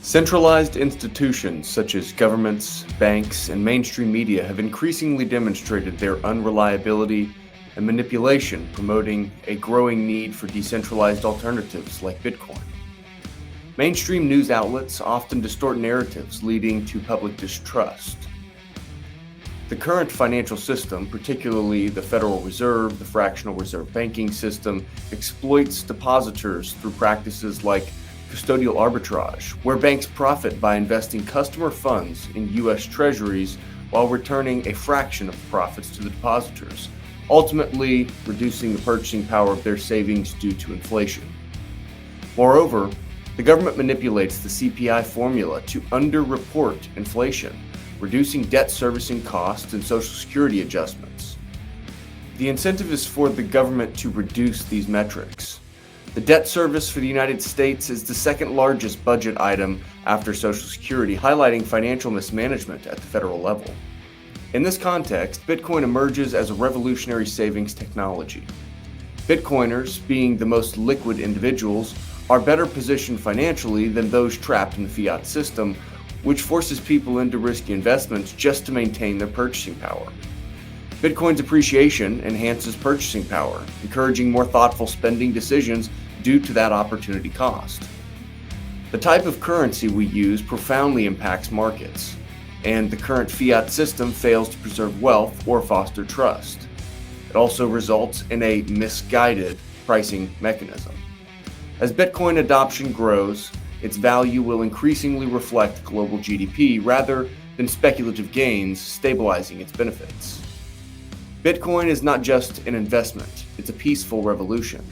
Centralized institutions such as governments, banks, and mainstream media have increasingly demonstrated their unreliability and manipulation, promoting a growing need for decentralized alternatives like Bitcoin. Mainstream news outlets often distort narratives, leading to public distrust. The current financial system, particularly the Federal Reserve, the fractional reserve banking system, exploits depositors through practices like custodial arbitrage, where banks profit by investing customer funds in U.S. Treasuries while returning a fraction of the profits to the depositors, ultimately reducing the purchasing power of their savings due to inflation. Moreover, the government manipulates the CPI formula to underreport inflation, reducing debt servicing costs and Social Security adjustments. The incentive is for the government to reduce these metrics. The debt service for the United States is the second largest budget item after Social Security, highlighting financial mismanagement at the federal level. In this context, Bitcoin emerges as a revolutionary savings technology. Bitcoiners, being the most liquid individuals, are better positioned financially than those trapped in the fiat system, which forces people into risky investments just to maintain their purchasing power. Bitcoin's appreciation enhances purchasing power, encouraging more thoughtful spending decisions due to that opportunity cost. The type of currency we use profoundly impacts markets, and the current fiat system fails to preserve wealth or foster trust. It also results in a misguided pricing mechanism. As Bitcoin adoption grows, its value will increasingly reflect global GDP rather than speculative gains, stabilizing its benefits. Bitcoin is not just an investment, it's a peaceful revolution.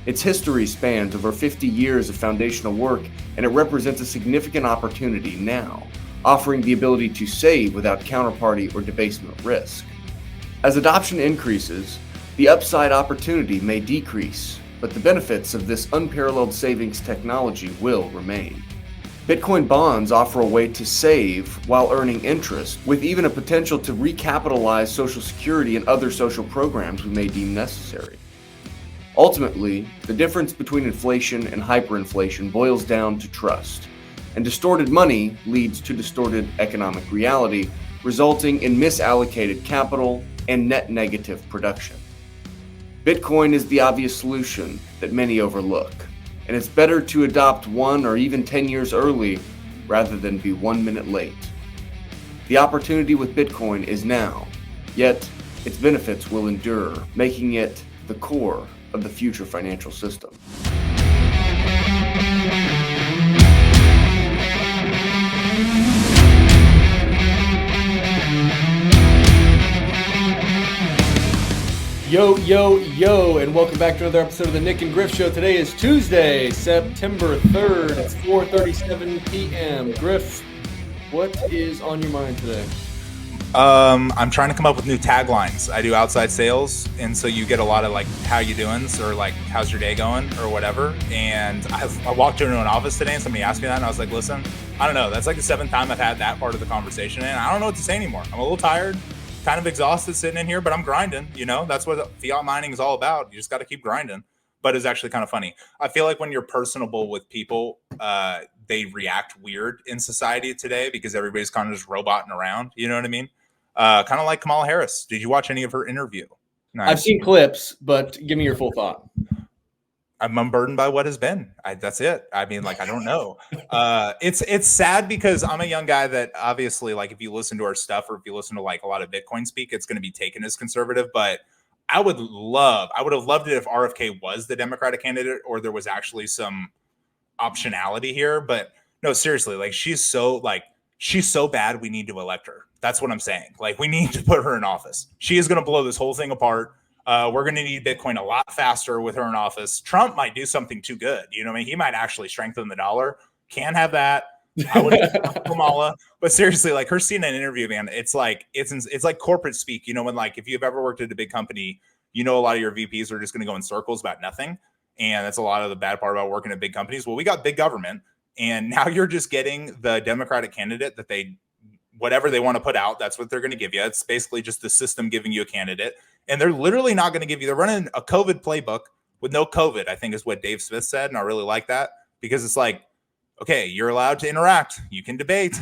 Its history spans over 50 years of foundational work, and it represents a significant opportunity now, offering the ability to save without counterparty or debasement risk. As adoption increases, the upside opportunity may decrease, but the benefits of this unparalleled savings technology will remain. Bitcoin bonds offer a way to save while earning interest, with even a potential to recapitalize Social Security and other social programs we may deem necessary. Ultimately, the difference between inflation and hyperinflation boils down to trust, and distorted money leads to distorted economic reality, resulting in misallocated capital and net negative production. Bitcoin is the obvious solution that many overlook, and it's better to adopt 1 or even 10 years early rather than be 1 minute late. The opportunity with Bitcoin is now, yet its benefits will endure, making it the core of the future financial system. Yo, and welcome back to another episode of the Nyc Griff Show. Today is Tuesday, September 3rd. It's 4:37 p.m. Griff, what is on your mind today? I'm trying to come up with new taglines. I do outside sales, and so you get a lot of like, how you doing? Or like, how's your day going? Or whatever. And I walked into an office today and somebody asked me that, and I was like, listen, I don't know. That's like the 7th time I've had that part of the conversation, and I don't know what to say anymore. I'm a little tired, kind of exhausted sitting in here, but I'm grinding. You know, that's what fiat mining is all about. You just got to keep grinding. But it's actually kind of funny. I feel like when you're personable with people, they react weird in society today because everybody's kind of just roboting around. You know what I mean? Kind of like Kamala Harris. Did you watch any of her interview? Nice. I've seen clips, but give me your full thought. I'm unburdened by what has been. That's it. I mean, like, I don't know. It's sad because I'm a young guy that obviously, like, if you listen to our stuff or if you listen to like a lot of Bitcoin speak, it's going to be taken as conservative. But I would have loved it if RFK was the Democratic candidate or there was actually some optionality here. But no, seriously, like, she's so bad. We need to elect her. That's what I'm saying. Like, we need to put her in office. She is going to blow this whole thing apart. We're going to need Bitcoin a lot faster with her in office. Trump might do something too good. You know what I mean? He might actually strengthen the dollar. Can't have that. I would Kamala. But seriously, like, her CNN interview, man, it's like corporate speak. You know, when, like, if you've ever worked at a big company, you know, a lot of your VPs are just going to go in circles about nothing. And that's a lot of the bad part about working at big companies. Well, we got big government. And now you're just getting the Democratic candidate that whatever they want to put out, that's what they're going to give you. It's basically just the system giving you a candidate. And they're literally not going to give you, they're running a COVID playbook with no COVID, I think is what Dave Smith said. And I really like that because it's like, okay, you're allowed to interact. You can debate.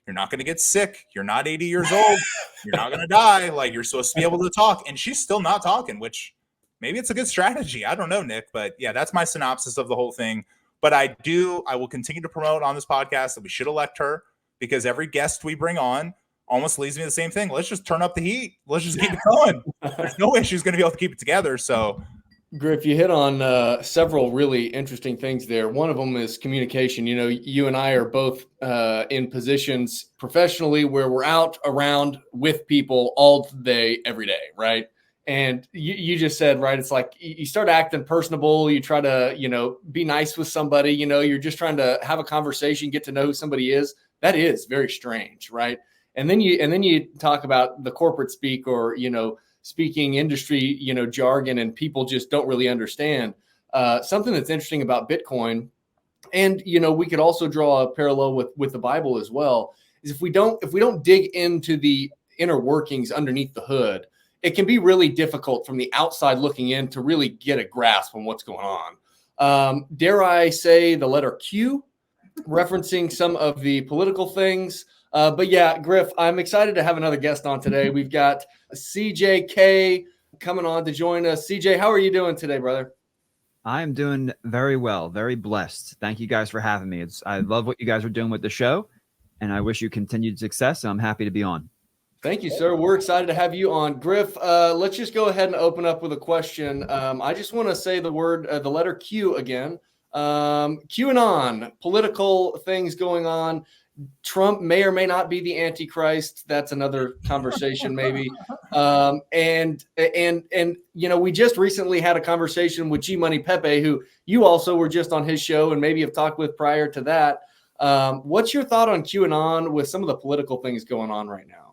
You're not going to get sick. You're not 80 years old. You're not going to die. Like, you're supposed to be able to talk. And she's still not talking, which maybe it's a good strategy. I don't know, Nick. But yeah, that's my synopsis of the whole thing. But I will continue to promote on this podcast that we should elect her, because every guest we bring on almost leads me to the same thing. Let's just turn up the heat. Let's just keep it going. There's no way she's going to be able to keep it together. So, Griff, you hit on several really interesting things there. One of them is communication. You know, you and I are both in positions professionally where we're out around with people all day, every day, right? And you just said, right, it's like you start acting personable. You try to, you know, be nice with somebody. You know, you're just trying to have a conversation, get to know who somebody is. That is very strange, right? And then you talk about the corporate speak, or, you know, speaking industry, you know, jargon, and people just don't really understand. Something that's interesting about Bitcoin, and, you know, we could also draw a parallel with the Bible as well, is if we don't dig into the inner workings underneath the hood, it can be really difficult from the outside looking in to really get a grasp on what's going on. Dare I say the letter Q, referencing some of the political things. But yeah, Griff, I'm excited to have another guest on today. We've got CJK coming on to join us. CJ, how are you doing today, brother? I am doing very well, very blessed. Thank you guys for having me. I love what you guys are doing with the show, and I wish you continued success. I'm happy to be on. Thank you, sir. We're excited to have you on. Griff, let's just go ahead and open up with a question. I just want to say the letter Q again. QAnon, political things going on. Trump may or may not be the Antichrist. That's another conversation, maybe. And you know, we just recently had a conversation with G Money Pepe, who you also were just on his show and maybe have talked with prior to that. What's your thought on QAnon with some of the political things going on right now?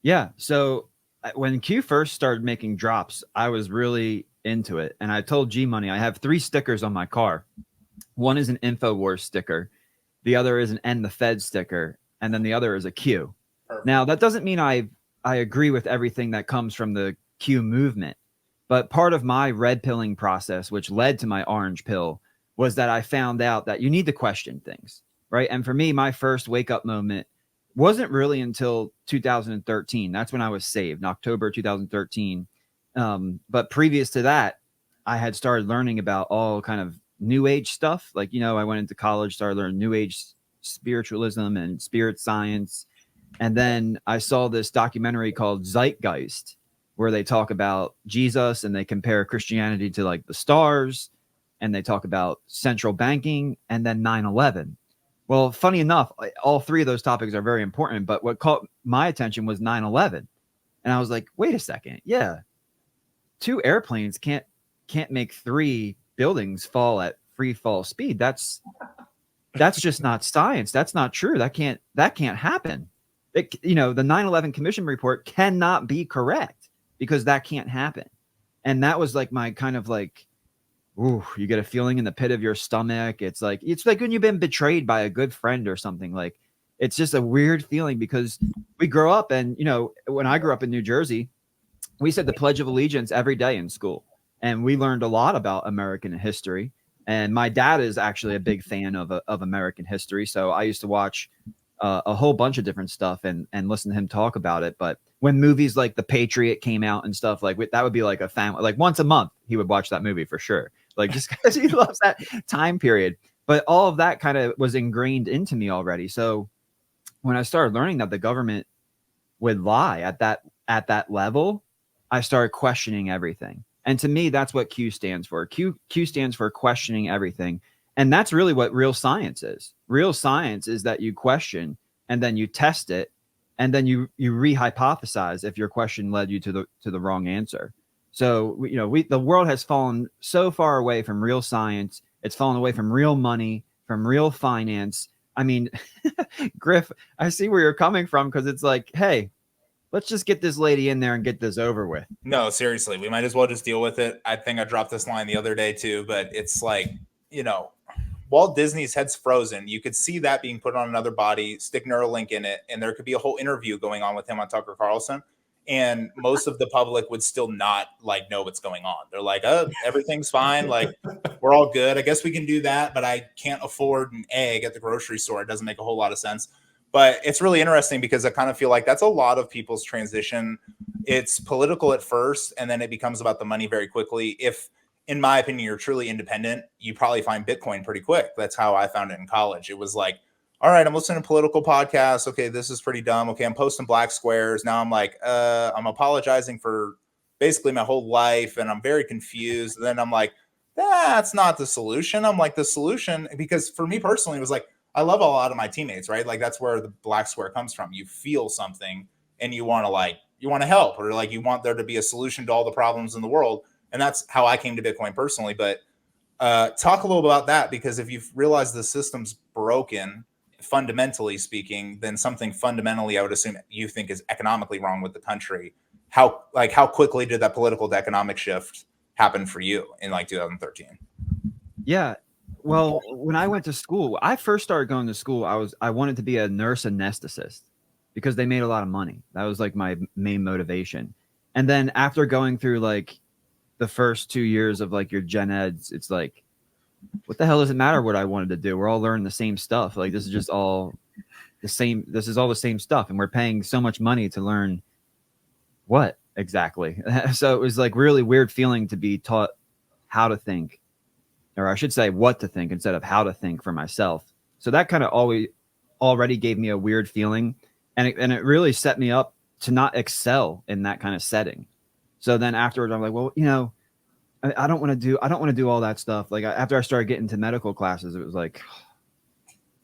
Yeah. So when Q first started making drops, I was really into it. And I told G Money, I have 3 stickers on my car. One is an InfoWars sticker. The other is an End the Fed sticker. And then the other is a Q. Perfect. Now, that doesn't mean I agree with everything that comes from the Q movement. But part of my red pilling process, which led to my orange pill, was that I found out that you need to question things, right? And for me, my first wake up moment wasn't really until 2013. That's when I was saved, in October 2013. But previous to that, I had started learning about all kind of new age stuff. Like, you know, I went into college, started learning new age spiritualism and spirit science. And then I saw this documentary called Zeitgeist, where they talk about Jesus and they compare Christianity to like the stars, and they talk about central banking and then 9/11. Well, funny enough, all 3 of those topics are very important, but what caught my attention was 9/11. And I was like, wait a second. Yeah. 2 airplanes can't make 3 buildings fall at free fall speed. That's just not science. That's not true. That can't happen. You know, the 9/11 commission report cannot be correct because that can't happen. And that was like my kind of like, ooh, you get a feeling in the pit of your stomach. It's like when you've been betrayed by a good friend or something. Like, it's just a weird feeling because we grow up, and, you know, when I grew up in New Jersey, we said the Pledge of Allegiance every day in school, and we learned a lot about American history. And my dad is actually a big fan of American history. So I used to watch a whole bunch of different stuff and listen to him talk about it. But when movies like The Patriot came out and stuff, like that would be like a family, like once a month, he would watch that movie for sure. Like, just because he loves that time period. But all of that kind of was ingrained into me already. So when I started learning that the government would lie at that level, I started questioning everything. And to me, that's what Q stands for. Q stands for questioning everything. And that's really what real science is. Real science is that you question and then you test it, and then you re-hypothesize if your question led you to the wrong answer. So, you know, the world has fallen so far away from real science. It's fallen away from real money, from real finance. I mean, Griff, I see where you're coming from, because it's like, hey, let's just get this lady in there and get this over with. No, seriously, we might as well just deal with it. I think I dropped this line the other day too, but it's like, you know, Walt Disney's head's frozen. You could see that being put on another body, stick Neuralink in it, and there could be a whole interview going on with him on Tucker Carlson. And most of the public would still not like know what's going on. They're like, oh, everything's fine. Like, we're all good. I guess we can do that, but I can't afford an egg at the grocery store. It doesn't make a whole lot of sense. But it's really interesting because I kind of feel like that's a lot of people's transition. It's political at first, and then it becomes about the money very quickly. If, in my opinion, you're truly independent, you probably find Bitcoin pretty quick. That's how I found it in college. It was like, all right, I'm listening to political podcasts. Okay, this is pretty dumb. Okay, I'm posting black squares. Now I'm like, I'm apologizing for basically my whole life, and I'm very confused. And then I'm like, that's not the solution. I'm like, the solution, because for me personally, it was like, I love a lot of my teammates, right? Like, that's where the black square comes from. You feel something and you want to help, or like you want there to be a solution to all the problems in the world. And that's how I came to Bitcoin personally. But talk a little about that, because if you've realized the system's broken, fundamentally speaking, then something fundamentally, I would assume, you think is economically wrong with the country. How quickly did that political to economic shift happen for you in like 2013? Yeah. Well, when I went to school, I first started going to school, I wanted to be a nurse anesthetist because they made a lot of money. That was like my main motivation. And then after going through like the first 2 years of like your gen eds, it's like, what the hell does it matter what I wanted to do? We're all learning the same stuff. Like, this is just all the same. This is all the same stuff. And we're paying so much money to learn what exactly. So it was like really weird feeling to be taught how to think, or I should say what to think instead of how to think for myself. So that kind of already gave me a weird feeling. And it really set me up to not excel in that kind of setting. So then afterwards, I'm like, well, I don't want to do all that stuff. Like, after I started getting to medical classes, it was like,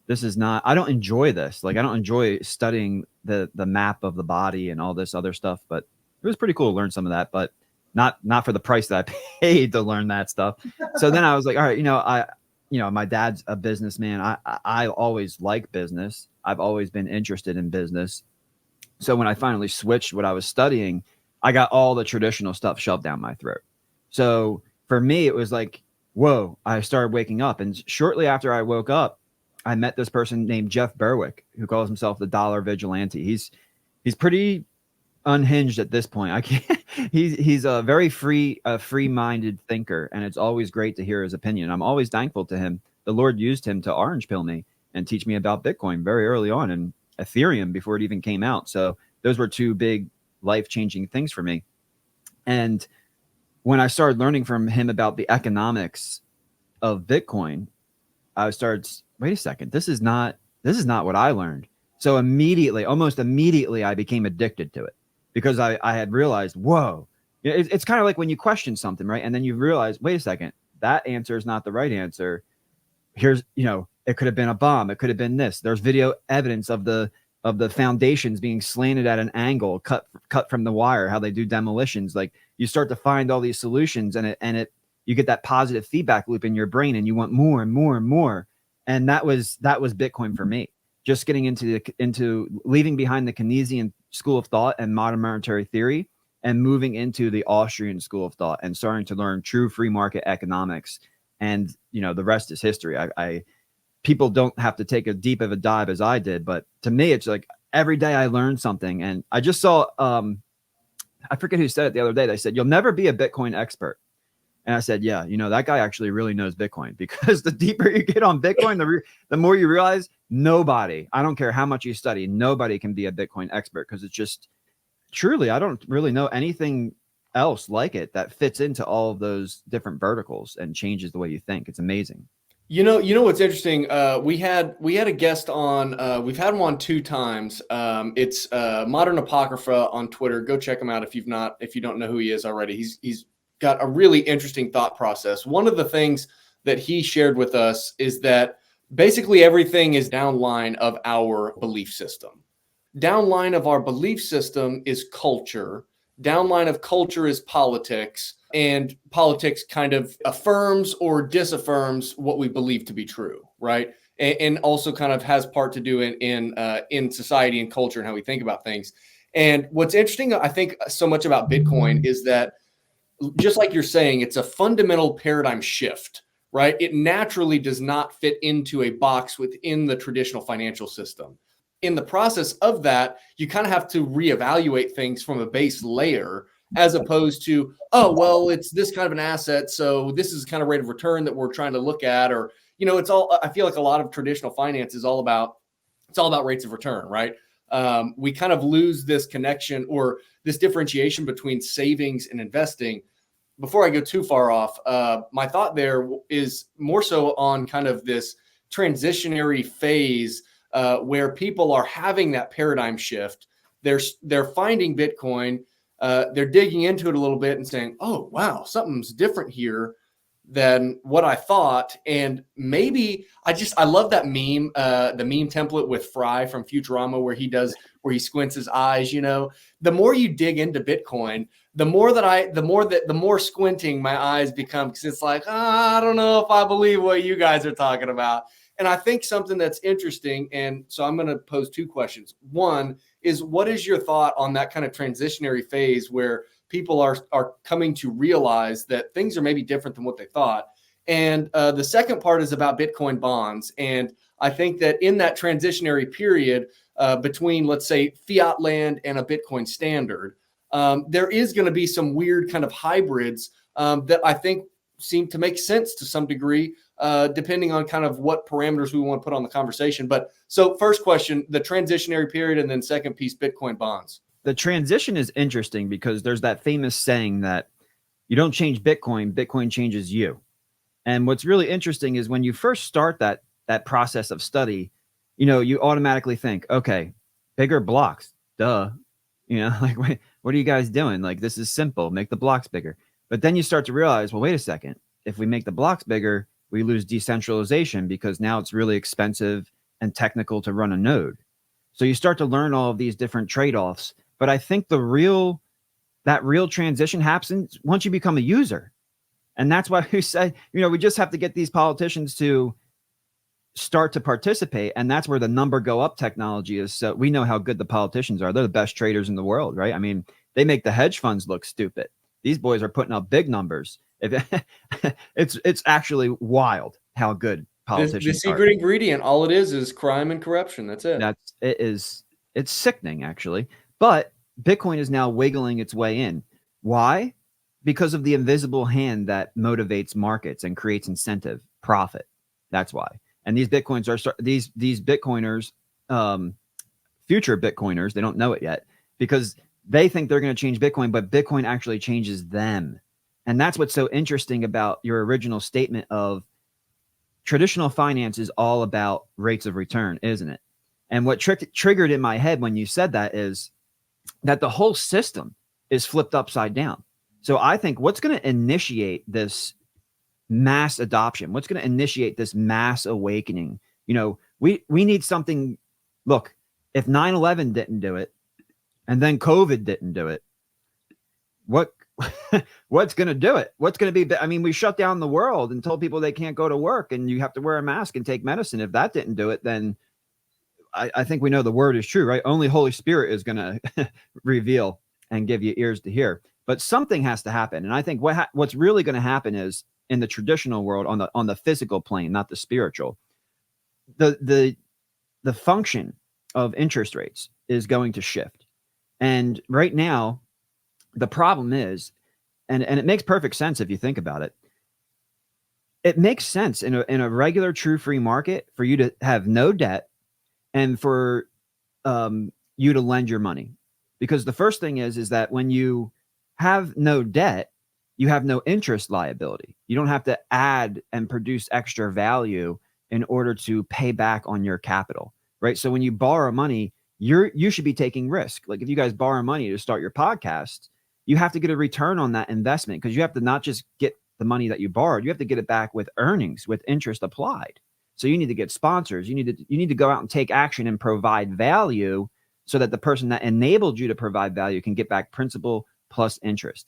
I don't enjoy this. Like, I don't enjoy studying the map of the body and all this other stuff, but it was pretty cool to learn some of that, but not for the price that I paid to learn that stuff. So then I was like, all right, my dad's a businessman. I always like business. I've always been interested in business. So when I finally switched what I was studying, I got all the traditional stuff shoved down my throat. So for me, it was like, whoa, I started waking up. And shortly after I woke up, I met this person named Jeff Berwick, who calls himself the Dollar Vigilante. He's pretty unhinged at this point. I can't, he's a very free-minded thinker. And it's always great to hear his opinion. I'm always thankful to him. The Lord used him to orange pill me and teach me about Bitcoin very early on, and Ethereum before it even came out. So those were two big life-changing things for me. And when I started learning from him about the economics of Bitcoin, I started, wait a second, this is not what I learned. So almost immediately, I became addicted to it, because I had realized, whoa, it's kind of like when you question something, right? And then you realize, wait a second, that answer is not the right answer. Here's, it could have been a bomb. It could have been this. There's video evidence of the foundations being slanted at an angle, cut from the wire, how they do demolitions. Like, you start to find all these solutions, and you get that positive feedback loop in your brain, and you want more and more and more. And that was Bitcoin for me. Just getting into leaving behind the Keynesian school of thought and modern monetary theory, and moving into the Austrian school of thought and starting to learn true free market economics. And, the rest is history. People don't have to take as deep of a dive as I did, but to me, it's like every day I learned something. And I just saw, I forget who said it the other day. They said, you'll never be a Bitcoin expert. And I said, yeah, that guy actually really knows Bitcoin, because the deeper you get on Bitcoin, the more you realize nobody, I don't care how much you study, nobody can be a Bitcoin expert, because it's just truly, I don't really know anything else like it that fits into all of those different verticals and changes the way you think. It's amazing. You know what's interesting? We had a guest on. We've had him on 2 times. It's Modern Apocrypha on Twitter. Go check him out if you don't know who he is already. He's got a really interesting thought process. One of the things that he shared with us is that basically everything is downline of our belief system. Downline of our belief system is culture. Downline of culture is politics. And politics kind of affirms or disaffirms what we believe to be true, right? And also kind of has part to do in society and culture and how we think about things. And what's interesting, I think, so much about Bitcoin is that, just like you're saying, it's a fundamental paradigm shift, right? It naturally does not fit into a box within the traditional financial system. in the process of that, you kind of have to reevaluate things from a base layer, as opposed to, oh, well, it's this kind of an asset, so this is the kind of rate of return that we're trying to look at. Or, it's all, I feel like a lot of traditional finance is all about, it's all about rates of return, right? We kind of lose this connection or this differentiation between savings and investing. Before I go too far off, my thought there is more so on kind of this transitionary phase where people are having that paradigm shift. They're finding Bitcoin, they're digging into it a little bit and saying, oh, wow, something's different here than what I thought. And maybe I love that meme, the meme template with Fry from Futurama, where he squints his eyes. The more you dig into Bitcoin, the more squinting my eyes become, because it's like, I don't know if I believe what you guys are talking about. And I think something that's interesting, and so I'm going to pose two questions. One is, what is your thought on that kind of transitionary phase where people are coming to realize that things are maybe different than what they thought? And the second part is about Bitcoin bonds. And I think that in that transitionary period between, let's say, fiat land and a Bitcoin standard, there is going to be some weird kind of hybrids that I think seem to make sense to some degree, depending on kind of what parameters we want to put on the conversation. But so first question, the transitionary period, and then second piece, Bitcoin bonds. The transition is interesting because there's that famous saying that you don't change Bitcoin, Bitcoin changes you. And what's really interesting is when you first start that process of study, you automatically think, okay, bigger blocks, duh. Like, wait, what are you guys doing? Like, this is simple, make the blocks bigger. But then you start to realize, well, wait a second. If we make the blocks bigger, we lose decentralization because now it's really expensive and technical to run a node. So you start to learn all of these different trade-offs. But I think that real transition happens once you become a user. And that's why we say, we just have to get these politicians to start to participate. And that's where the number go up technology is. So we know how good the politicians are. They're the best traders in the world, right? I mean, they make the hedge funds look stupid. These boys are putting up big numbers. It's actually wild how good politicians are. The secret ingredient, all it is crime and corruption. That's it. It's sickening, actually. But Bitcoin is now wiggling its way in. Why? Because of the invisible hand that motivates markets and creates incentive, profit. That's why. And these Bitcoins these Bitcoiners, future Bitcoiners, they don't know it yet because they think they're going to change Bitcoin, but Bitcoin actually changes them. And that's what's so interesting about your original statement of traditional finance is all about rates of return, isn't it? And what triggered in my head when you said that is that the whole system is flipped upside down. So I think what's going to initiate this mass adoption, what's going to initiate this mass awakening, we need something. Look, if 9/11 didn't do it, and then COVID didn't do it, what's going to do it? What's going to be? I mean, we shut down the world and told people they can't go to work and you have to wear a mask and take medicine. If that didn't do it, then I think we know the word is true, right? Only Holy Spirit is going to reveal and give you ears to hear. But something has to happen. And I think what's really going to happen is in the traditional world, on the physical plane, not the spiritual, the function of interest rates is going to shift. And right now, the problem is, and it makes perfect sense if you think about it. It makes sense in a regular true free market for you to have no debt and for you to lend your money. Because the first thing is that when you have no debt, you have no interest liability. You don't have to add and produce extra value in order to pay back on your capital, right? So when you borrow money, you should be taking risk. Like if you guys borrow money to start your podcast, you have to get a return on that investment because you have to not just get the money that you borrowed, you have to get it back with earnings, with interest applied. So you need to get sponsors. You need to go out and take action and provide value so that the person that enabled you to provide value can get back principal plus interest.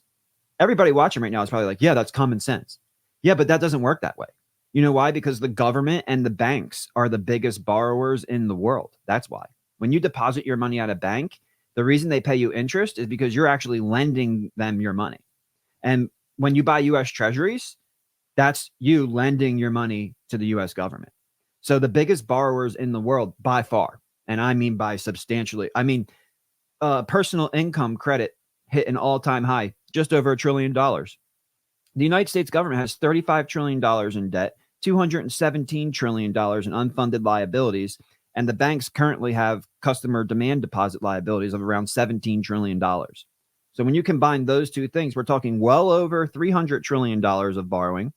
Everybody watching right now is probably like, yeah, that's common sense. Yeah, but that doesn't work that way. You know why? Because the government and the banks are the biggest borrowers in the world. That's why. When you deposit your money at a bank, the reason they pay you interest is because you're actually lending them your money. And when you buy US treasuries, that's you lending your money to the US government. So the biggest borrowers in the world by far And I mean by substantially. I mean, personal income credit hit an all-time high, just over $1 trillion. The United States government has $35 trillion in debt, $217 trillion in unfunded liabilities, and the banks currently have customer demand deposit liabilities of around $17 trillion. So when you combine those two things, we're talking well over $300 trillion of borrowing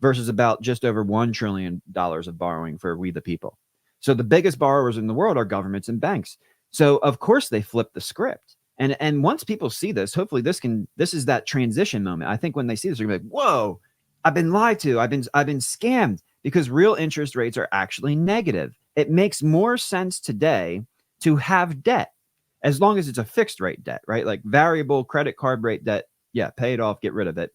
versus about just over $1 trillion of borrowing for we the people. So the biggest borrowers in the world are governments and banks. So of course they flip the script. And once people see this, hopefully this is that transition moment. I think when they see this, they're gonna be like, whoa, I've been lied to. I've been scammed, because real interest rates are actually negative. It makes more sense today to have debt, as long as it's a fixed rate debt, right? Like variable credit card rate debt. Yeah, pay it off, get rid of it,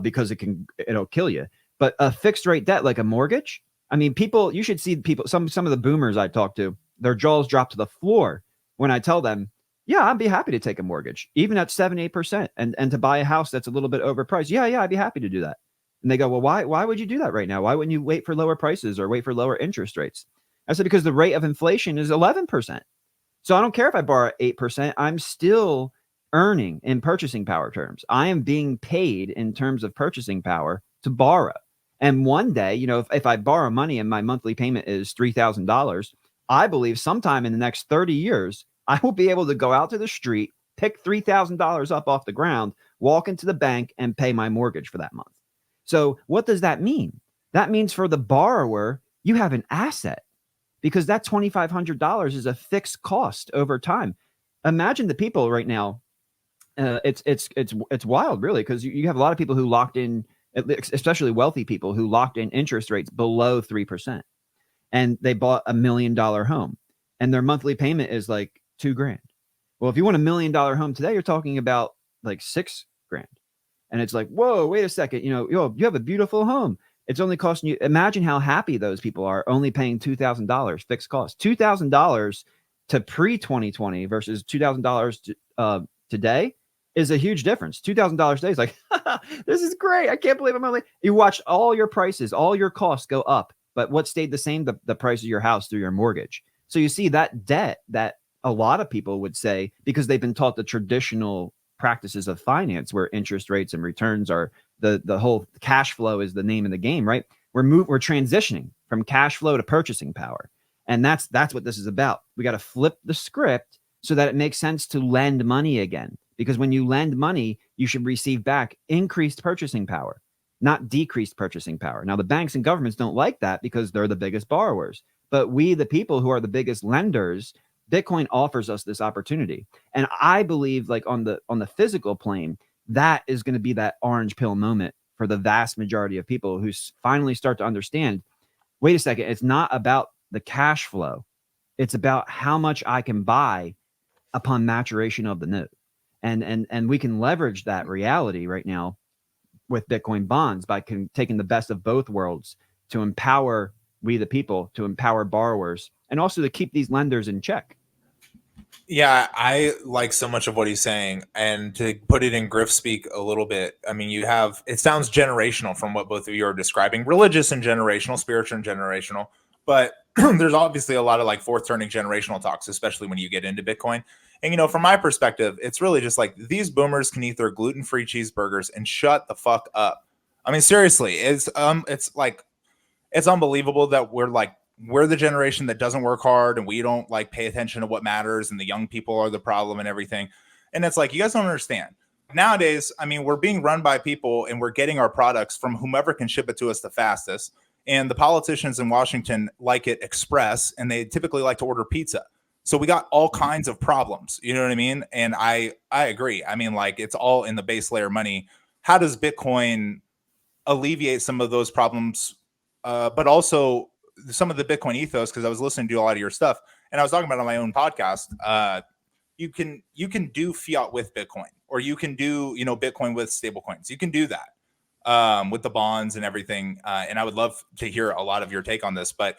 because it'll kill you. But a fixed rate debt, like a mortgage, I mean, people, you should see people, some of the boomers I talk to, their jaws drop to the floor when I tell them, yeah, I'd be happy to take a mortgage, even at 7-8%, and to buy a house that's a little bit overpriced. Yeah, I'd be happy to do that. And they go, well, why would you do that right now? Why wouldn't you wait for lower prices or wait for lower interest rates? I said, because the rate of inflation is 11%. So I don't care if I borrow 8%, I'm still earning in purchasing power terms. I am being paid in terms of purchasing power to borrow. And one day, if I borrow money and my monthly payment is $3,000, I believe sometime in the next 30 years, I will be able to go out to the street, pick $3,000 up off the ground, walk into the bank, and pay my mortgage for that month. So what does that mean? That means for the borrower, you have an asset, because that $2,500 is a fixed cost over time. Imagine the people right now. It's wild, really, because you have a lot of people who locked in, especially wealthy people who locked in interest rates below 3%, and they bought $1 million home, and their monthly payment is like $2,000. Well, if you want $1 million home today, you're talking about like $6,000, and it's like, whoa, wait a second, you have a beautiful home. It's only costing you. Imagine how happy those people are, only paying $2,000 fixed cost. $2,000 to pre-2020 versus $2,000 today is a huge difference. $2,000 today is like, this is great. I can't believe I'm only. You watch all your prices, all your costs go up, but what stayed the same? The price of your house through your mortgage. So you see that debt that a lot of people would say, because they've been taught the traditional practices of finance where interest rates and returns are the whole cash flow is the name of the game, right? We're transitioning from cash flow to purchasing power. And that's what this is about. We got to flip the script so that it makes sense to lend money again. Because when you lend money, you should receive back increased purchasing power, not decreased purchasing power. Now, the banks and governments don't like that because they're the biggest borrowers. But we, the people who are the biggest lenders, Bitcoin offers us this opportunity. And I believe, like on the physical plane, that is going to be that orange pill moment for the vast majority of people who finally start to understand, wait a second, it's not about the cash flow. It's about how much I can buy upon maturation of the note. And we can leverage that reality right now with Bitcoin bonds by taking the best of both worlds to empower we the people, to empower borrowers, and also to keep these lenders in check. Yeah, I like so much of what he's saying. And to put it in Griff speak a little bit, I mean, it sounds generational from what both of you are describing, religious and generational, spiritual and generational. But there's obviously a lot of like fourth turning generational talks, especially when you get into Bitcoin. And, from my perspective, it's really just like these boomers can eat their gluten-free cheeseburgers and shut the fuck up. I mean, seriously, it's unbelievable that we're the generation that doesn't work hard and we don't like pay attention to what matters, and the young people are the problem and everything. And it's like, you guys don't understand. Nowadays, I mean, we're being run by people and we're getting our products from whomever can ship it to us the fastest. And the politicians in Washington like it express, and they typically like to order pizza. So we got all kinds of problems, you know what I mean? And I agree. I mean, like, it's all in the base layer money. How does Bitcoin alleviate some of those problems? But also some of the Bitcoin ethos, because I was listening to a lot of your stuff and I was talking about it on my own podcast. You can do fiat with Bitcoin, or you can do, Bitcoin with stable coins. You can do that with the bonds and everything. And I would love to hear a lot of your take on this, but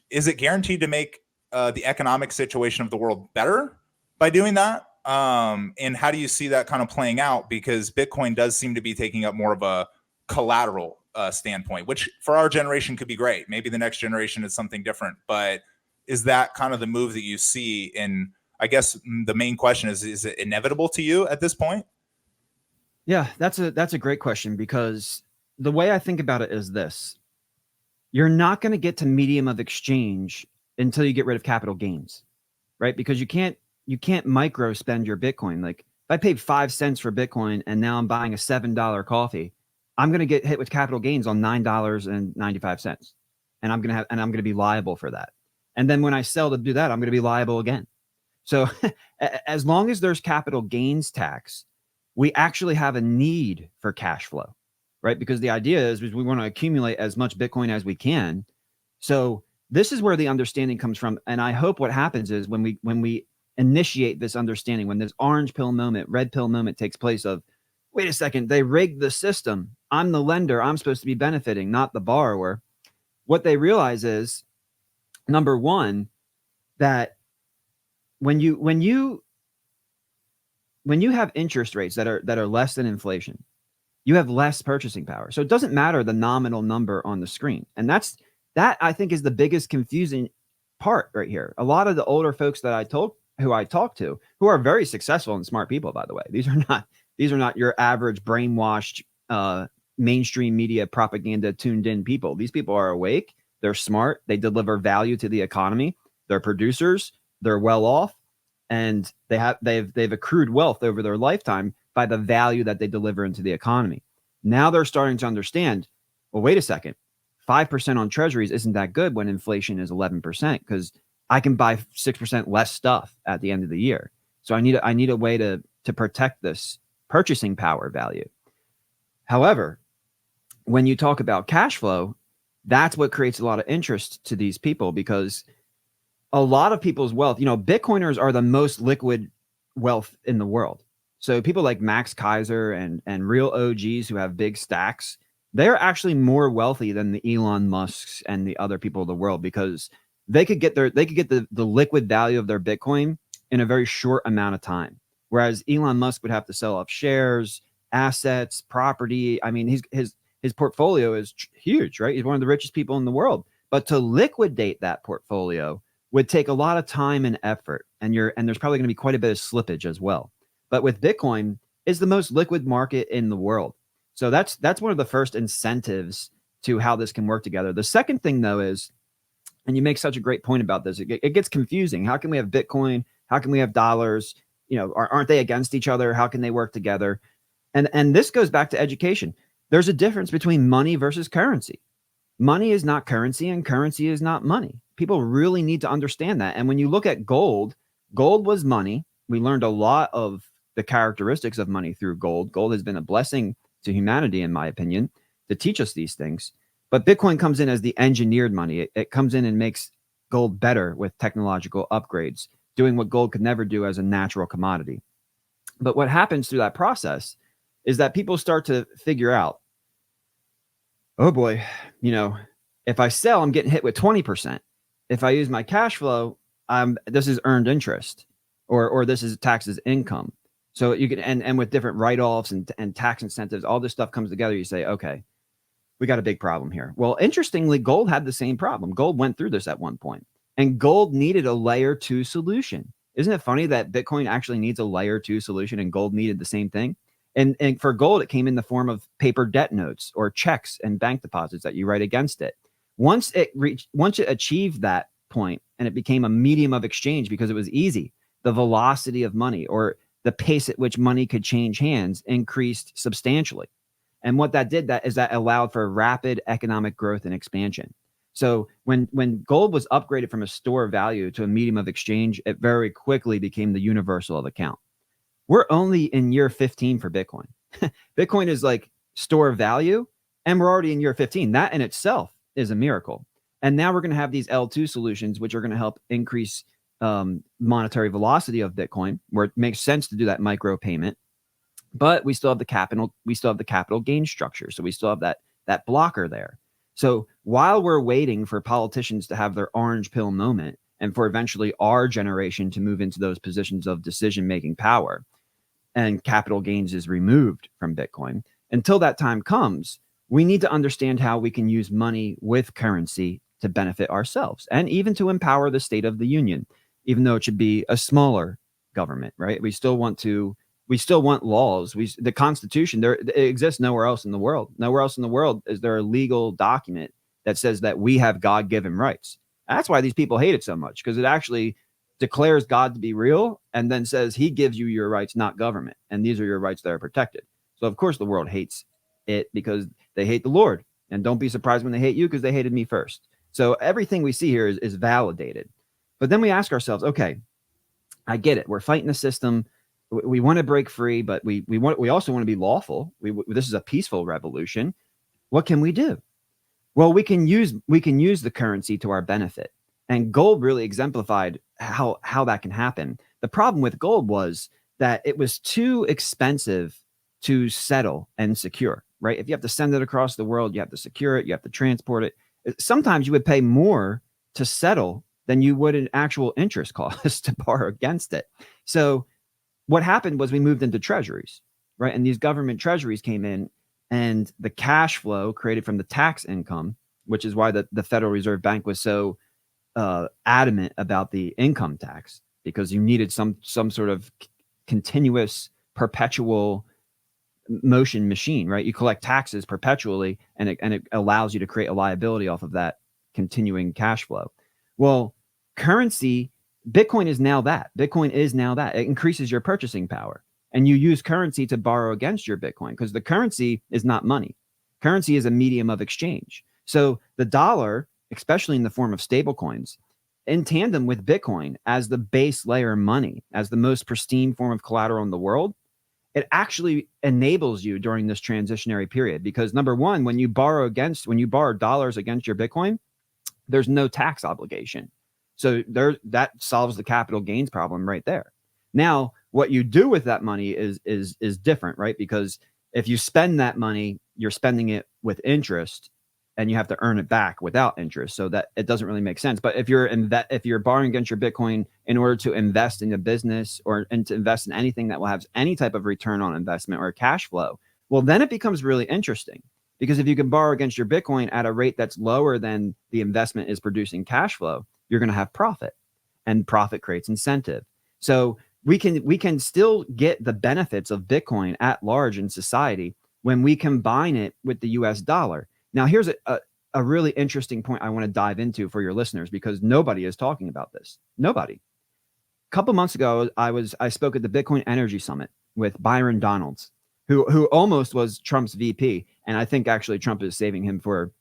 is it guaranteed to make the economic situation of the world better by doing that? And how do you see that kind of playing out? Because Bitcoin does seem to be taking up more of a collateral standpoint, which for our generation could be great. Maybe the next generation is something different, but is that kind of the move that you see? And I guess the main question is it inevitable to you at this point? Yeah, that's a great question, because the way I think about it is this: you're not going to get to medium of exchange until you get rid of capital gains, right? Because you can't micro spend your Bitcoin. Like, if I paid 5 cents for Bitcoin and now I'm buying a $7 coffee, I'm going to get hit with capital gains on $9.95, and I'm going to be liable for that. And then when I sell to do that, I'm going to be liable again. So as long as there's capital gains tax, we actually have a need for cash flow, right? Because the idea is we want to accumulate as much Bitcoin as we can. So this is where the understanding comes from. And I hope what happens is when we initiate this understanding, when this orange pill moment, red pill moment takes place of, wait a second, they rigged the system. I'm the lender. I'm supposed to be benefiting, not the borrower. What they realize is, number one, that when you have interest rates that are less than inflation, you have less purchasing power. So it doesn't matter the nominal number on the screen. And that I think is the biggest confusing part right here. A lot of the older folks that I talk to, who are very successful and smart people, by the way, these are not your average brainwashed mainstream media propaganda tuned in people. These people are awake, they're smart, they deliver value to the economy, they're producers, they're well off, and they've accrued wealth over their lifetime by the value that they deliver into the economy. Now they're starting to understand, well, wait a second, 5% on treasuries isn't that good when inflation is 11%, because I can buy 6% less stuff at the end of the year. So I need a way to protect this purchasing power value. However, when you talk about cash flow, that's what creates a lot of interest to these people, because a lot of people's wealth, Bitcoiners are the most liquid wealth in the world. So people like Max Kaiser and real OGs who have big stacks, they're actually more wealthy than the Elon Musks and the other people of the world, because they could get the liquid value of their Bitcoin in a very short amount of time. Whereas Elon Musk would have to sell off shares, assets, property. I mean, his portfolio is huge, right? He's one of the richest people in the world. But to liquidate that portfolio would take a lot of time and effort, and there's probably going to be quite a bit of slippage as well. But with Bitcoin, it's the most liquid market in the world. So that's one of the first incentives to how this can work together. The second thing, though, is, and you make such a great point about this, it gets confusing. How can we have Bitcoin? How can we have dollars? Aren't they against each other? How can they work together? And this goes back to education. There's a difference between money versus currency. Money is not currency, and currency is not money. People really need to understand that. And when you look at gold was money. We learned a lot of the characteristics of money through gold. Gold has been a blessing to humanity, in my opinion, to teach us these things. But Bitcoin comes in as the engineered money. It comes in and makes gold better with technological upgrades, doing what gold could never do as a natural commodity. But what happens through that process is that people start to figure out, oh boy, if I sell, I'm getting hit with 20%. If I use my cash flow, this is earned interest, or this is taxed as income. So you can, and with different write-offs and tax incentives, all this stuff comes together. You say, okay, we got a big problem here. Well, interestingly, gold had the same problem. Gold went through this at one point, and gold needed a layer 2 solution. Isn't it funny that Bitcoin actually needs a layer 2 solution and gold needed the same thing? And for gold, it came in the form of paper debt notes or checks and bank deposits that you write against it. Once it achieved that point and it became a medium of exchange because it was easy, the velocity of money, or the pace at which money could change hands, increased substantially. And what that did is that allowed for rapid economic growth and expansion. So when gold was upgraded from a store of value to a medium of exchange, it very quickly became the universal of account. We're only in year 15 for Bitcoin. Bitcoin is like store of value, and we're already in year 15. That in itself is a miracle. And now we're going to have these L2 solutions, which are going to help increase monetary velocity of Bitcoin, where it makes sense to do that micro payment. But we still have the capital gain structure. So we still have that blocker there. So while we're waiting for politicians to have their orange pill moment, and for eventually our generation to move into those positions of decision-making power, and capital gains is removed from Bitcoin, until that time comes, we need to understand how we can use money with currency to benefit ourselves and even to empower the State of the Union, even though it should be a smaller government, right? We still want laws. The Constitution, it exists nowhere else in the world. Nowhere else in the world is there a legal document that says that we have God-given rights. That's why these people hate it so much, because it actually declares God to be real and then says he gives you your rights, not government. And these are your rights that are protected. So of course the world hates it because they hate the Lord. And don't be surprised when they hate you, because they hated me first. So everything we see here is validated. But then we ask ourselves, okay, I get it. We're fighting the system. We want to break free, but we also want to be lawful. This is a peaceful revolution. What can we do? Well, we can use the currency to our benefit. And gold really exemplified how that can happen. The problem with gold was that it was too expensive to settle and secure, right? If you have to send it across the world, you have to secure it, you have to transport it. Sometimes you would pay more to settle than you would an actual interest cost to borrow against it. So what happened was we moved into treasuries, right? And these government treasuries came in, and the cash flow created from the tax income, which is why the Federal Reserve Bank was so adamant about the income tax, because you needed some sort of continuous, perpetual motion machine, right? You collect taxes perpetually, and it allows you to create a liability off of that continuing cash flow. Well, currency, Bitcoin is now that. It increases your purchasing power, and you use currency to borrow against your Bitcoin, because the currency is not money. Currency is a medium of exchange. So the dollar, especially in the form of stable coins, in tandem with Bitcoin as the base layer money, as the most pristine form of collateral in the world, it actually enables you during this transitionary period. Because number one, when you borrow dollars against your Bitcoin, there's no tax obligation. So that solves the capital gains problem right there. Now, what you do with that money is different, right? Because if you spend that money, you're spending it with interest, and you have to earn it back without interest. So that it doesn't really make sense. But if you're borrowing against your Bitcoin in order to invest in a business and to invest in anything that will have any type of return on investment or cash flow, well, then it becomes really interesting. Because if you can borrow against your Bitcoin at a rate that's lower than the investment is producing cash flow, you're going to have profit, and profit creates incentive. So we can still get the benefits of Bitcoin at large in society when we combine it with the US dollar. Now, here's a really interesting point I want to dive into for your listeners, because nobody is talking about this. Nobody. A couple months ago, I spoke at the Bitcoin Energy Summit with Byron Donalds, who almost was Trump's VP. And I think actually Trump is saving him for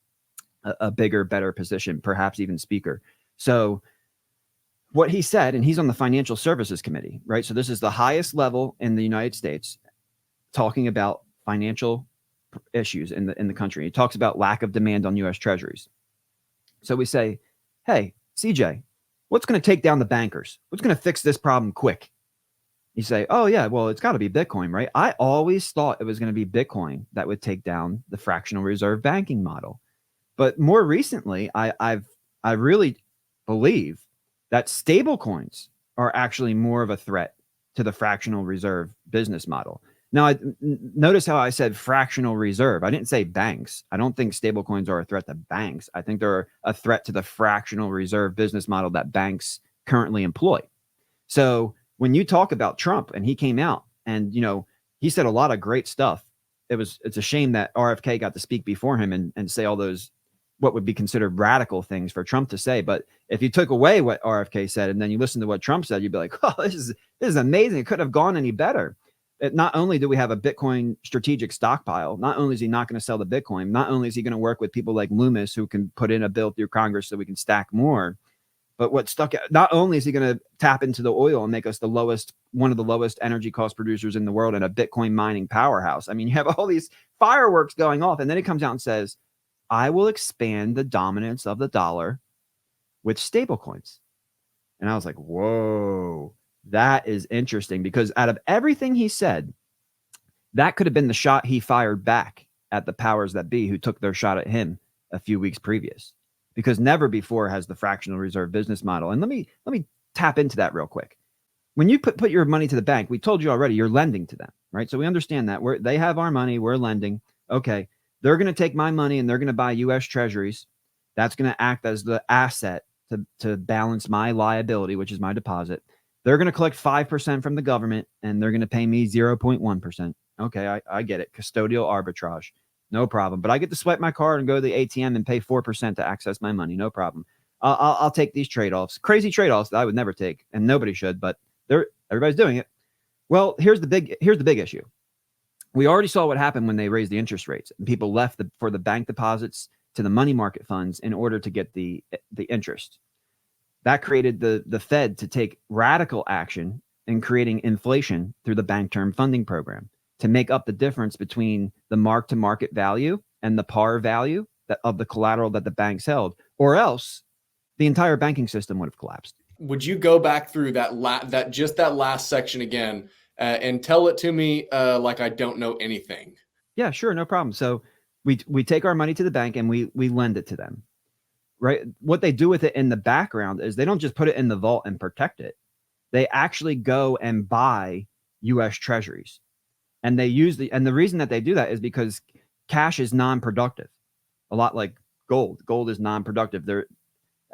a bigger, better position, perhaps even speaker. So what he said, and he's on the Financial Services Committee, right? So this is the highest level in the United States talking about financial issues in the country. He talks about lack of demand on U.S. treasuries. So we say, hey, CJ, what's going to take down the bankers? What's going to fix this problem quick? You say, oh yeah, well, it's got to be Bitcoin, right? I always thought it was going to be Bitcoin that would take down the fractional reserve banking model. But more recently, I really believe that stable coins are actually more of a threat to the fractional reserve business model. Now, notice how I said fractional reserve. I didn't say banks. I don't think stablecoins are a threat to banks. I think they're a threat to the fractional reserve business model that banks currently employ. So when you talk about Trump, and he came out and, he said a lot of great stuff. It's a shame that RFK got to speak before him and say all those what would be considered radical things for Trump to say. But if you took away what RFK said and then you listen to what Trump said, you'd be like, oh, this is amazing. It couldn't have gone any better. Not only do we have a Bitcoin strategic stockpile, not only is he not going to sell the Bitcoin, not only is he going to work with people like Loomis who can put in a bill through Congress so we can stack more, but not only is he going to tap into the oil and make us one of the lowest energy cost producers in the world and a Bitcoin mining powerhouse. I mean, you have all these fireworks going off, and then he comes out and says, I will expand the dominance of the dollar with stablecoins. And I was like, whoa. That is interesting, because out of everything he said, that could have been the shot he fired back at the powers that be who took their shot at him a few weeks previous, because never before has the fractional reserve business model. And let me tap into that real quick. When you put your money to the bank, we told you already, you're lending to them, right? So we understand that they have our money, we're lending. Okay. They're going to take my money and they're going to buy US treasuries That's going to act as the asset to balance my liability, which is my deposit. They're going to collect 5% from the government, and they're going to pay me 0.1%. Okay, I get it. Custodial arbitrage. No problem. But I get to swipe my card and go to the ATM and pay 4% to access my money. No problem. I'll take these trade-offs. Crazy trade-offs that I would never take, and nobody should, but everybody's doing it. Well, here's the big issue. We already saw what happened when they raised the interest rates. People left for the bank deposits to the money market funds in order to get the interest. That created the Fed to take radical action in creating inflation through the Bank Term Funding Program to make up the difference between the mark-to-market value and the par value of the collateral that the banks held, or else the entire banking system would have collapsed. Would you go back through that last section again and tell it to me like I don't know anything? Yeah, sure, no problem. So we take our money to the bank and we lend it to them, right? What they do with it in the background is they don't just put it in the vault and protect it. They actually go and buy U.S. Treasuries, and they use and the reason that they do that is because cash is non-productive, a lot like gold. Gold is non-productive.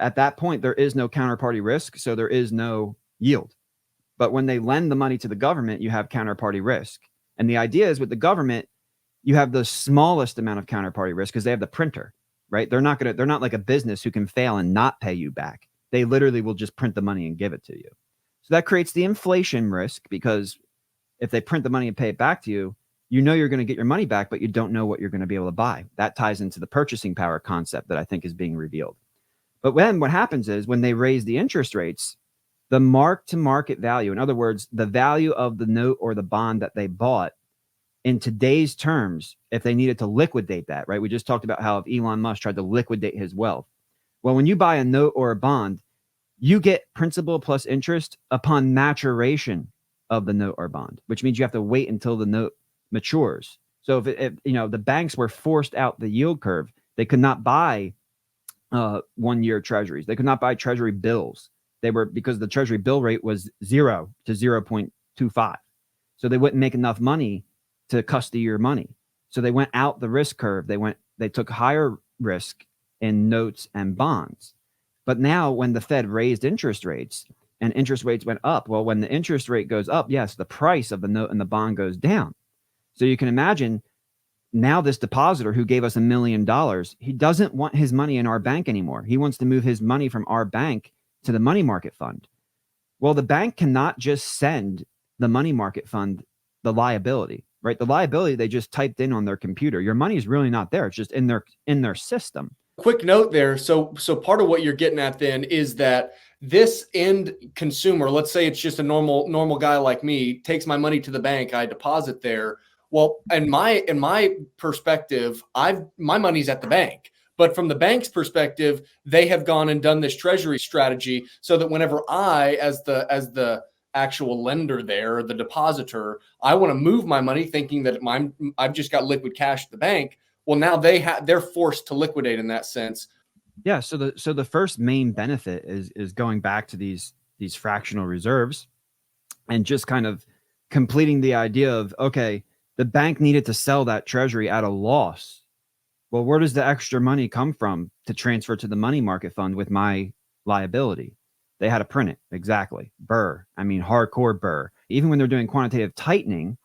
At that point, there is no counterparty risk, so there is no yield. But when they lend the money to the government, you have counterparty risk. And the idea is with the government, you have the smallest amount of counterparty risk because they have the printer, right? They're not like a business who can fail and not pay you back. They literally will just print the money and give it to you. So that creates the inflation risk, because if they print the money and pay it back to you, you know you're going to get your money back, but you don't know what you're going to be able to buy. That ties into the purchasing power concept that I think is being revealed. But then what happens is when they raise the interest rates, the mark-to-market value, in other words, the value of the note or the bond that they bought in today's terms, if they needed to liquidate that, right? We just talked about how if Elon Musk tried to liquidate his wealth. Well, when you buy a note or a bond, you get principal plus interest upon maturation of the note or bond, which means you have to wait until the note matures. So if the banks were forced out the yield curve, they could not buy 1-year treasuries. They could not buy treasury bills. Because the treasury bill rate was 0 to 0.25. So they wouldn't make enough money to custody your money. So they went out the risk curve. They took higher risk in notes and bonds. But now when the Fed raised interest rates and interest rates went up, well, when the interest rate goes up, yes, the price of the note and the bond goes down. So you can imagine now this depositor who gave us $1 million, he doesn't want his money in our bank anymore. He wants to move his money from our bank to the money market fund. Well, the bank cannot just send the money market fund the liability, right? The liability they just typed in on their computer. Your money is really not there. It's just in their system. Quick note there. So part of what you're getting at then is that this end consumer, let's say it's just a normal guy like me, takes my money to the bank, I deposit there. Well, in my perspective, my money's at the bank. But from the bank's perspective, they have gone and done this treasury strategy so that whenever I, as the actual lender there, the depositor, I want to move my money thinking that I've just got liquid cash at the bank. Well, now they're forced to liquidate in that sense. Yeah. So the first main benefit is going back to these fractional reserves and just kind of completing the idea of, okay, the bank needed to sell that treasury at a loss. Well, where does the extra money come from to transfer to the money market fund with my liability? They had to print it. Exactly. Burr. I mean, hardcore burr. Even when they're doing quantitative tightening,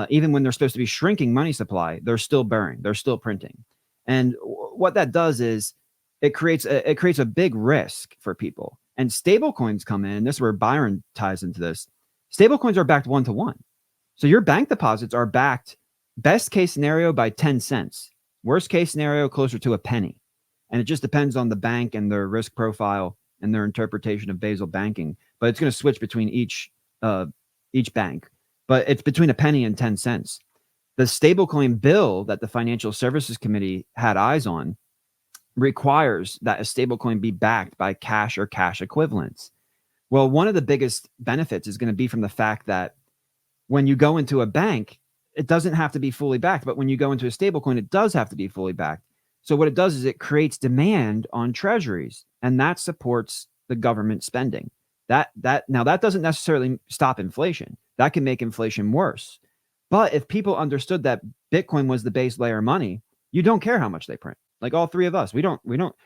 even when they're supposed to be shrinking money supply, they're still burring. They're still printing. And what that does is it creates a big risk for people. And stable coins come in. This is where Byron ties into this. Stable coins are backed 1-to-1. So your bank deposits are backed, best case scenario, by 10 cents. Worst case scenario, closer to a penny. And it just depends on the bank and their risk profile and their interpretation of Basel banking. But it's going to switch between each bank. But it's between a penny and 10 cents. The stablecoin bill that the Financial Services Committee had eyes on requires that a stablecoin be backed by cash or cash equivalents. Well, one of the biggest benefits is going to be from the fact that when you go into a bank, it doesn't have to be fully backed, but when you go into a stablecoin, it does have to be fully backed. So what it does is it creates demand on treasuries, and that supports the government spending. Now that doesn't necessarily stop inflation. That can make inflation worse. But if people understood that Bitcoin was the base layer money, you don't care how much they print. Like all three of us. We don't,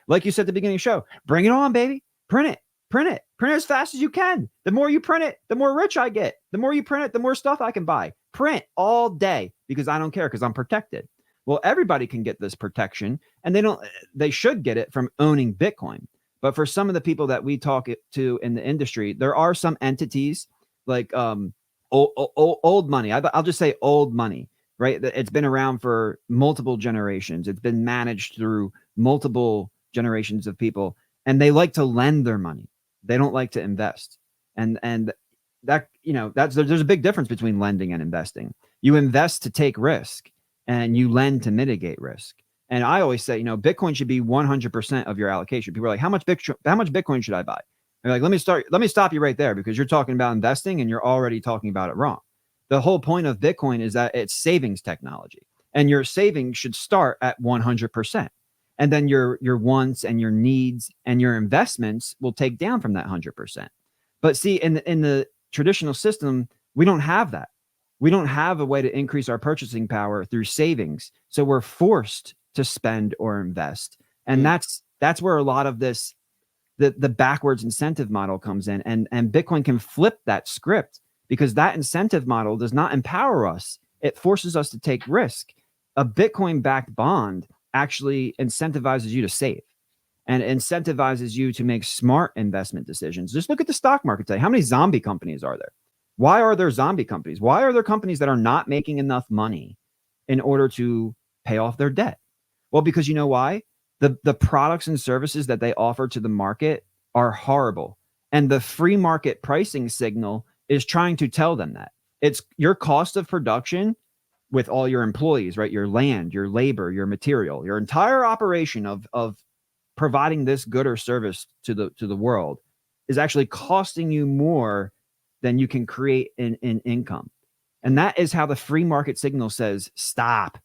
like you said at the beginning of the show, bring it on, baby. Print it as fast as you can. The more you print it, the more rich I get. The more you print it, the more stuff I can buy. Print all day because I don't care, because I'm protected. Well, everybody can get this protection, and they should get it from owning Bitcoin. But for some of the people that we talk to in the industry, there are some entities like old money. I'll just say old money, right? It's been around for multiple generations. It's been managed through multiple generations of people, and they like to lend their money. They don't like to invest. And that, there's a big difference between lending and investing. You invest to take risk, and you lend to mitigate risk. And I always say, Bitcoin should be 100% of your allocation. People are like, how much Bitcoin should I buy? They're like, let me stop you right there, because you're talking about investing and you're already talking about it wrong. The whole point of Bitcoin is that it's savings technology, and your savings should start at 100%. And then your wants and your needs and your investments will take down from that 100%. But see, in the traditional system, we don't have that. We don't have a way to increase our purchasing power through savings. So we're forced to spend or invest. And that's where a lot of this, the backwards incentive model comes in. And Bitcoin can flip that script, because that incentive model does not empower us. It forces us to take risk. A Bitcoin-backed bond actually incentivizes you to save, and incentivizes you to make smart investment decisions. Just look at the stock market today. How many zombie companies are there? Why are there zombie companies? Why are there companies that are not making enough money in order to pay off their debt? Well, because you know why? The products and services that they offer to the market are horrible. And the free market pricing signal is trying to tell them that. It's your cost of production with all your employees, right? Your land, your labor, your material, your entire operation of providing this good or service to the world is actually costing you more than you can create in income. And that is how the free market signal says, stop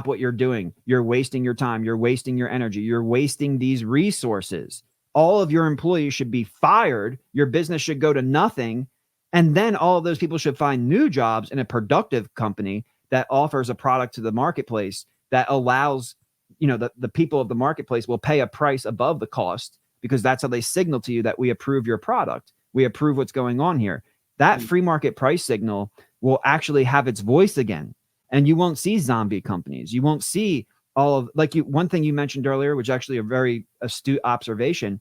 what you're doing. You're wasting your time. You're wasting your energy. You're wasting these resources. All of your employees should be fired. Your business should go to nothing. And then all of those people should find new jobs in a productive company that offers a product to the marketplace that allows, the people of the marketplace will pay a price above the cost, because that's how they signal to you that we approve your product. We approve what's going on here. That free market price signal will actually have its voice again. And you won't see zombie companies. You won't see all of, one thing you mentioned earlier, which actually a very astute observation.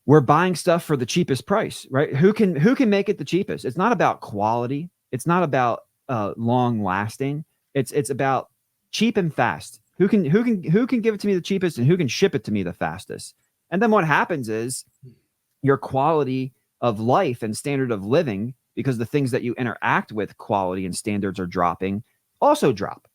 We're buying stuff for the cheapest price, right? Who can make it the cheapest? It's not about quality. It's not about long lasting. It's about cheap and fast. Who can give it to me the cheapest, and who can ship it to me the fastest? And then what happens is your quality of life and standard of living, because the things that you interact with, quality and standards, are dropping, also drop.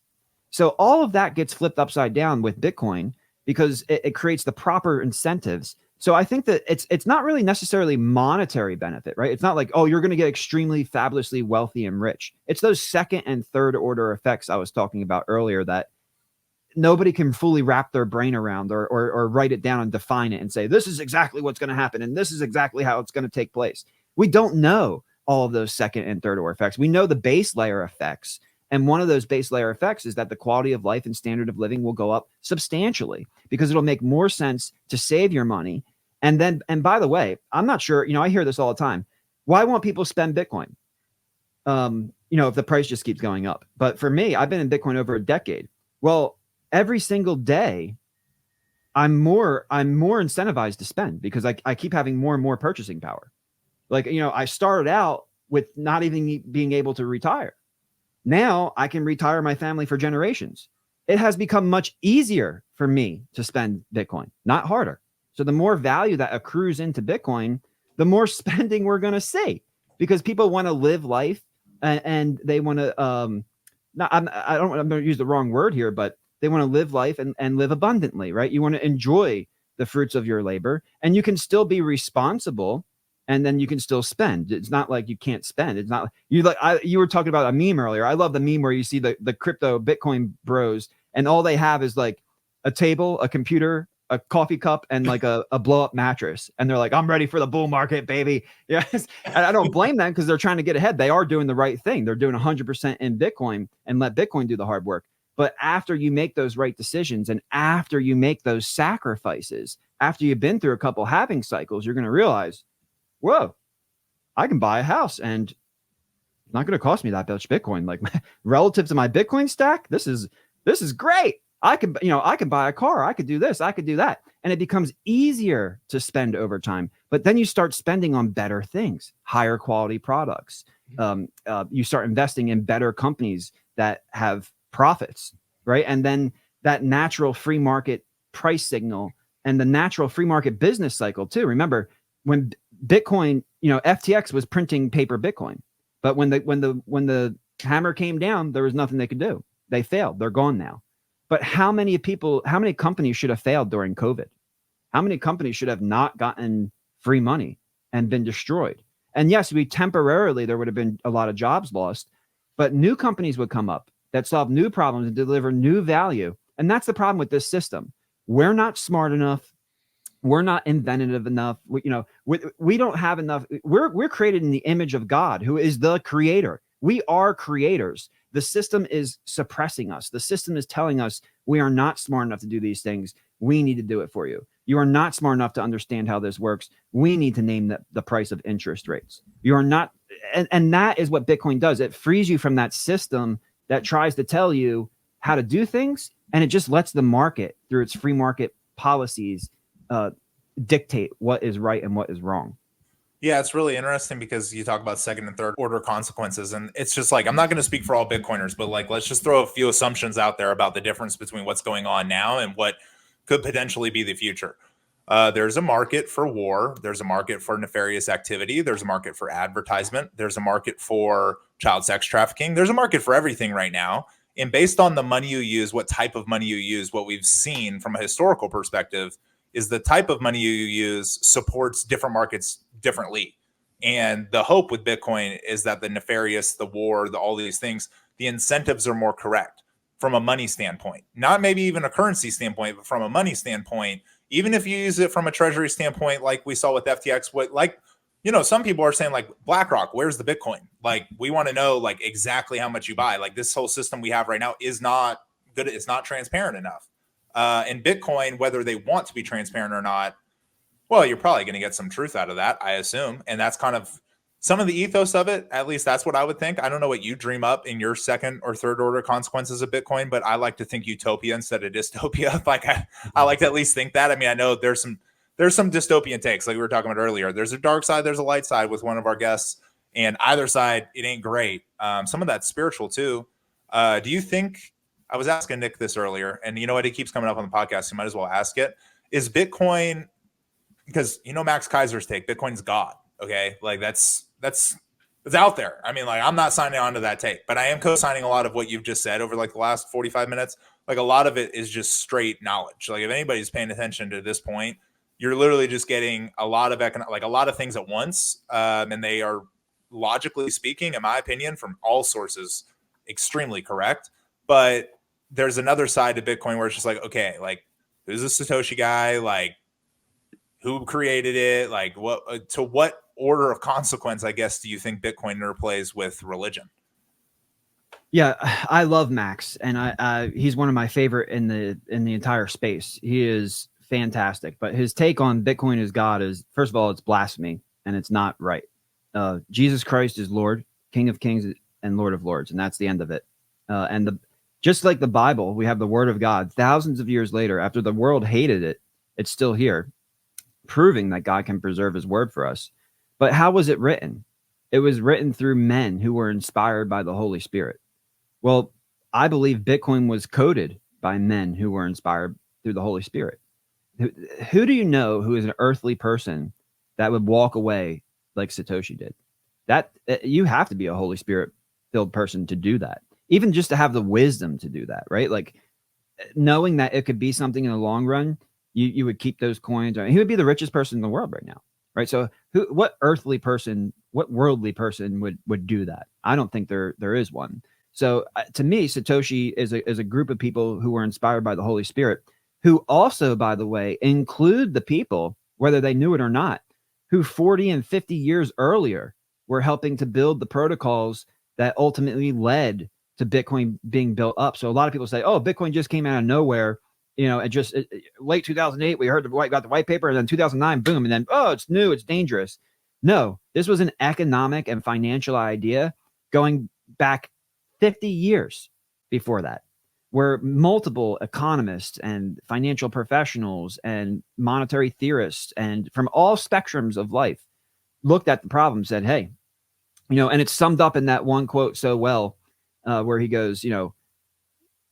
So all of that gets flipped upside down with Bitcoin, because it creates the proper incentives. So I think that it's not really necessarily monetary benefit, right? It's not like, oh, you're going to get extremely fabulously wealthy and rich. It's those second and third order effects I was talking about earlier that nobody can fully wrap their brain around, or write it down and define it and say, this is exactly what's going to happen, and this is exactly how it's going to take place. We don't know all of those second and third order effects. We know the base layer effects. And one of those base layer effects is that the quality of life and standard of living will go up substantially, because it'll make more sense to save your money. And by the way, I'm not sure, I hear this all the time. Why won't people spend Bitcoin? If the price just keeps going up. But for me, I've been in Bitcoin over a decade. Well, every single day, I'm more incentivized to spend, because I keep having more and more purchasing power. I started out with not even being able to retire. Now I can retire my family for generations. It has become much easier for me to spend Bitcoin, not harder. So the more value that accrues into Bitcoin, the more spending we're going to see, because people want to live life, and they want to, I'm going to use the wrong word here, but they want to live life and live abundantly, right? You want to enjoy the fruits of your labor, and you can still be responsible, and then you can still spend. It's not like you can't spend. It's not you were talking about a meme earlier. I love the meme where you see the crypto Bitcoin bros, and all they have is like a table, a computer, a coffee cup, and like a blow up mattress. And they're like, I'm ready for the bull market, baby. Yes. And I don't blame them, because they're trying to get ahead. They are doing the right thing. They're doing 100% in Bitcoin, and let Bitcoin do the hard work. But after you make those right decisions and after you make those sacrifices, after you've been through a couple halving cycles, you're going to realize, whoa, I can buy a house and it's not going to cost me that much Bitcoin. Like relative to my Bitcoin stack, this is great. I can buy a car. I could do this. I could do that. And it becomes easier to spend over time. But then you start spending on better things, higher quality products. You start investing in better companies that have profits, right? And then that natural free market price signal and the natural free market business cycle too. Remember when Bitcoin, FTX was printing paper Bitcoin, but when the hammer came down, there was nothing they could do. They failed. They're gone now. But how many companies should have failed during COVID? How many companies should have not gotten free money and been destroyed? And yes, there would have been a lot of jobs lost, but new companies would come up that solve new problems and deliver new value. And that's the problem with this system. We're not smart enough. We're not inventive enough. We don't have enough. We're created in the image of God, who is the creator. We are creators. The system is suppressing us. The system is telling us we are not smart enough to do these things. We need to do it for you. You are not smart enough to understand how this works. We need to name the price of interest rates. You are not. And that is what Bitcoin does. It frees you from that system that tries to tell you how to do things. And it just lets the market, through its free market policies, dictate what is right and what is wrong. Yeah, it's really interesting because you talk about second and third order consequences. And it's just like, I'm not going to speak for all Bitcoiners, but like, let's just throw a few assumptions out there about the difference between what's going on now and what could potentially be the future. There's a market for war. There's a market for nefarious activity. There's a market for advertisement. There's a market for child sex trafficking. There's a market for everything right now. And based on the money you use, what type of money you use, what we've seen from a historical perspective is the type of money you use supports different markets differently. And the hope with Bitcoin is that the nefarious, the war, all these things, the incentives are more correct from a money standpoint, not maybe even a currency standpoint, but from a money standpoint. Even if you use it from a treasury standpoint, like we saw with FTX, some people are saying like, BlackRock, where's the Bitcoin? Like, we want to know like exactly how much you buy. Like, this whole system we have right now is not good. It's not transparent enough. And Bitcoin, whether they want to be transparent or not, well, you're probably going to get some truth out of that, I assume. And that's kind of some of the ethos of it. At least that's what I would think. I don't know what you dream up in your second or third order consequences of Bitcoin, but I like to think utopia instead of dystopia. Like I like to at least think that. I mean, I know there's some dystopian takes like we were talking about earlier. There's a dark side, there's a light side with one of our guests, and either side, it ain't great. Some of that's spiritual too. Do you think, I was asking Nick this earlier, and you know what? It keeps coming up on the podcast. So you might as well ask it. Is Bitcoin, because Max Kaiser's take, Bitcoin's God. Okay. Like that's out there. I mean, like, I'm not signing on to that take, but I am co-signing a lot of what you've just said over like the last 45 minutes. Like, a lot of it is just straight knowledge. Like, if anybody's paying attention to this point, you're literally just getting a lot of a lot of things at once. And they are, logically speaking, in my opinion, from all sources, extremely correct. But there's another side to Bitcoin where it's just like, okay, like, who's the Satoshi guy? Like, who created it? Like, what order of consequence, I guess, do you think Bitcoin interplays with religion? Yeah, I love Max, and he's one of my favorite in the entire space. He is fantastic, but his take on Bitcoin as God is, first of all, it's blasphemy, and it's not right. Jesus Christ is Lord, King of Kings, and Lord of Lords, and that's the end of it. Just like the Bible, we have the Word of God. Thousands of years later, after the world hated it, it's still here, proving that God can preserve his word for us. But how was it written? It was written through men who were inspired by the Holy Spirit. Well, I believe Bitcoin was coded by men who were inspired through the Holy Spirit. Who do you know who is an earthly person that would walk away like Satoshi did? That you have to be a Holy Spirit filled person to do that. Even just to have the wisdom to do that, right? Like, knowing that it could be something in the long run, you would keep those coins. He would be the richest person in the world right now, right? So what earthly person, what worldly person would do that? I don't think there is one. So to me, Satoshi is a group of people who were inspired by the Holy Spirit, who also, by the way, include the people, whether they knew it or not, who 40 and 50 years earlier were helping to build the protocols that ultimately led to Bitcoin being built up. So a lot of people say, oh, Bitcoin just came out of nowhere. Late 2008, we heard got the white paper, and then 2009, boom, and then, oh, it's new, it's dangerous. No, this was an economic and financial idea going back 50 years before that, where multiple economists and financial professionals and monetary theorists and from all spectrums of life looked at the problem, said, hey, and it's summed up in that one quote so well, where he goes,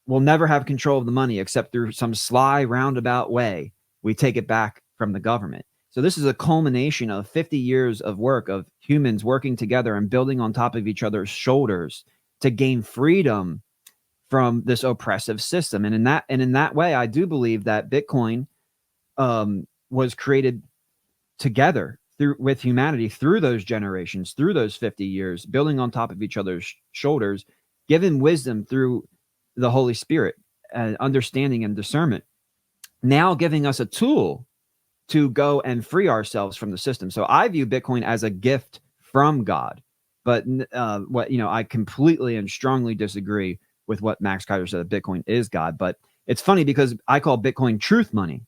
we'll never have control of the money except through some sly roundabout way. We take it back from the government. So this is a culmination of 50 years of work of humans working together and building on top of each other's shoulders to gain freedom from this oppressive system. And in that way, I do believe that Bitcoin was created together with humanity through those generations, through those 50 years, building on top of each other's shoulders, given wisdom through the Holy Spirit, understanding and discernment, now giving us a tool to go and free ourselves from the system. So I view Bitcoin as a gift from God, but I completely and strongly disagree with what Max Kaiser said, that Bitcoin is God. But it's funny because I call Bitcoin truth money,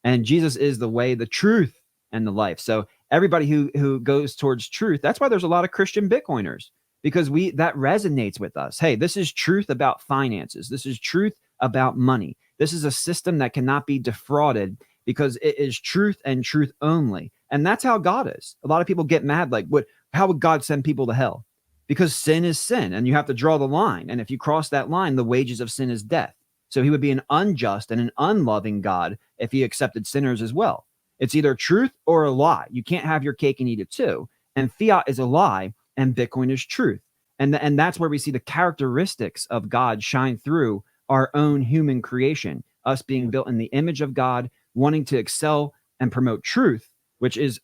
and Jesus is the way, the truth, and the life. So everybody who goes towards truth, that's why there's a lot of Christian Bitcoiners, because that resonates with us. Hey, this is truth about finances. This is truth about money. This is a system that cannot be defrauded because it is truth and truth only. And that's how God is. A lot of people get mad, like, how would God send people to hell? Because sin is sin, and you have to draw the line. And if you cross that line, the wages of sin is death. So he would be an unjust and an unloving God if he accepted sinners as well. It's either truth or a lie. You can't have your cake and eat it too. And fiat is a lie, and Bitcoin is truth. And that's where we see the characteristics of God shine through our own human creation, us being built in the image of God, wanting to excel and promote truth, which is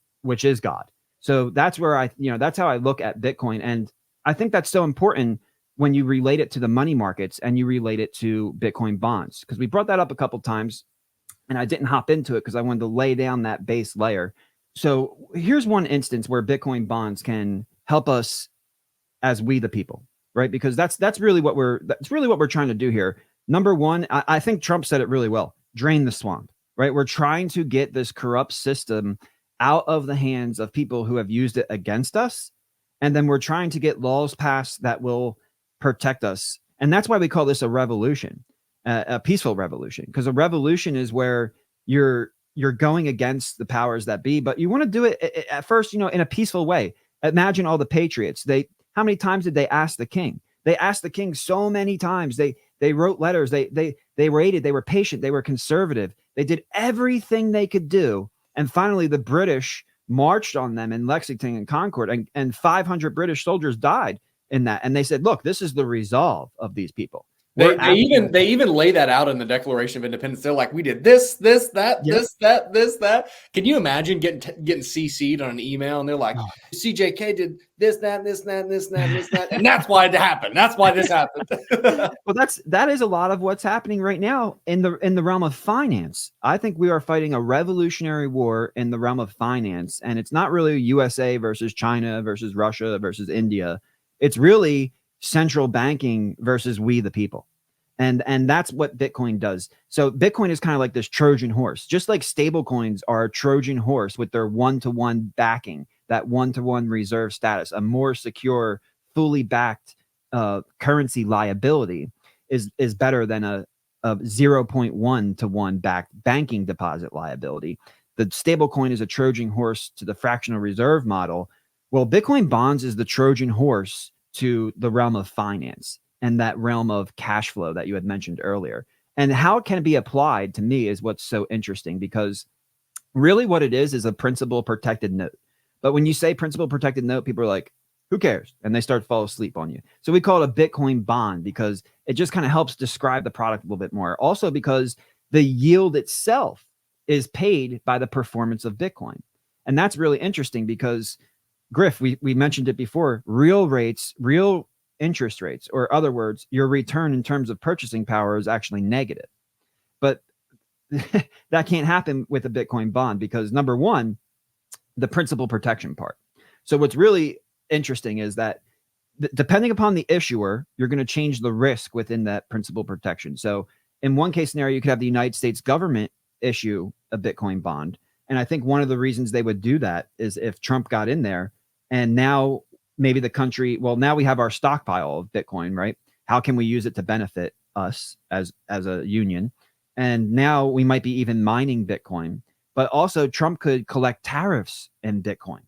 God. So that's where that's how I look at Bitcoin. And I think that's so important when you relate it to the money markets and you relate it to Bitcoin bonds, because we brought that up a couple of times and I didn't hop into it because I wanted to lay down that base layer. So here's one instance where Bitcoin bonds can help us as we the people, right? Because that's really what we're trying to do here. Number one, I think Trump said it really well: drain the swamp, right? We're trying to get this corrupt system out of the hands of people who have used it against us. And then we're trying to get laws passed that will protect us. And that's why we call this a revolution, a peaceful revolution, because a revolution is where you're going against the powers that be, but you want to do it at first, in a peaceful way. Imagine all the patriots. How many times did they ask the king? They asked the king so many times. They wrote letters. They waited. They were patient. They were conservative. They did everything they could do. And finally, the British marched on them in Lexington and Concord, and 500 British soldiers died in that. And they said, look, this is the resolve of these people. They even lay that out in the Declaration of Independence. They're like, we did this, that, yep. this, that. Can you imagine getting CC'd on an email and they're like, CJK did this, that, and that's why it happened. That's why this happened. Well, that is a lot of what's happening right now in the realm of finance. I think we are fighting a revolutionary war in the realm of finance, and it's not really USA versus China versus Russia versus India. It's really central banking versus we the people. And that's what Bitcoin does. So Bitcoin is kind of like this Trojan horse, just like stable coins are a Trojan horse with their one-to-one backing, that one-to-one reserve status. A more secure, fully backed currency liability is better than a 0.1 to 1 backed banking deposit liability. The stable coin is a Trojan horse to the fractional reserve model. Well, Bitcoin bonds is the Trojan horse to the realm of finance and that realm of cash flow that you had mentioned earlier. And how it can be applied, to me, is what's so interesting, because really what it is a principal protected note. But when you say principal protected note, people are like, who cares? And they start to fall asleep on you. So we call it a Bitcoin bond because it just kind of helps describe the product a little bit more. Also because the yield itself is paid by the performance of Bitcoin. And that's really interesting because, Griff, we mentioned it before, real interest rates, or other words, your return in terms of purchasing power is actually negative. But that can't happen with a Bitcoin bond because, number one, the principal protection part. So what's really interesting is that depending upon the issuer, you're going to change the risk within that principal protection. So in one case scenario, you could have the United States government issue a Bitcoin bond. And I think one of the reasons they would do that is if Trump got in there and now maybe the country, well, now we have our stockpile of Bitcoin, right? How can we use it to benefit us as a union? And now we might be even mining Bitcoin, but also Trump could collect tariffs in Bitcoin.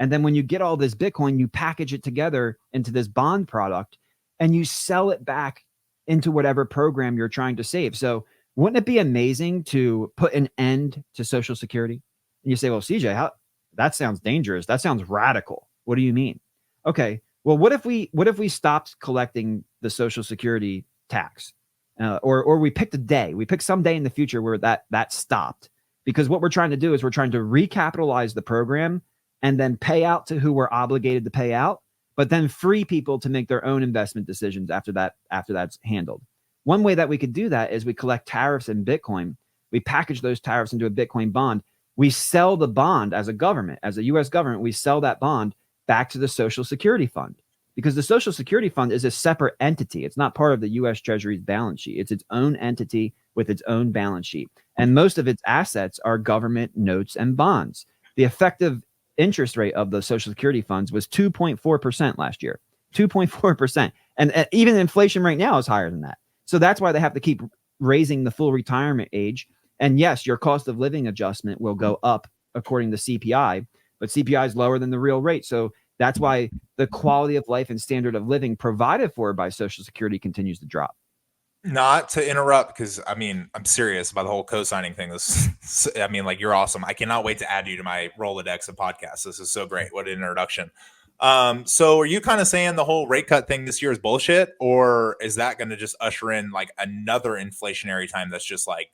And then when you get all this Bitcoin, you package it together into this bond product and you sell it back into whatever program you're trying to save. So wouldn't it be amazing to put an end to Social Security? And you say, well, CJ, that sounds dangerous. That sounds radical. What do you mean? Okay, well, what if we stopped collecting the Social Security tax? Or we picked a day. We picked some day in the future where that stopped. Because what we're trying to do is we're trying to recapitalize the program and then pay out to who we're obligated to pay out, but then free people to make their own investment decisions after that's handled. One way that we could do that is we collect tariffs in Bitcoin. We package those tariffs into a Bitcoin bond. We sell the bond as a government, as a U.S. government, we sell that bond back to the Social Security Fund, because the Social Security Fund is a separate entity. It's not part of the U.S. Treasury's balance sheet. It's its own entity with its own balance sheet. And most of its assets are government notes and bonds. The effective interest rate of the Social Security funds was 2.4% last year, 2.4%. And even inflation right now is higher than that. So that's why they have to keep raising the full retirement age. And yes, your cost of living adjustment will go up according to CPI, but CPI is lower than the real rate. So that's why the quality of life and standard of living provided for by Social Security continues to drop. Not to interrupt, because I mean, I'm serious about the whole co-signing thing. I mean, like, you're awesome. I cannot wait to add you to my Rolodex of podcasts. This is so great. What an introduction. So are you kind of saying the whole rate cut thing this year is bullshit, or is that going to just usher in like another inflationary time that's just like,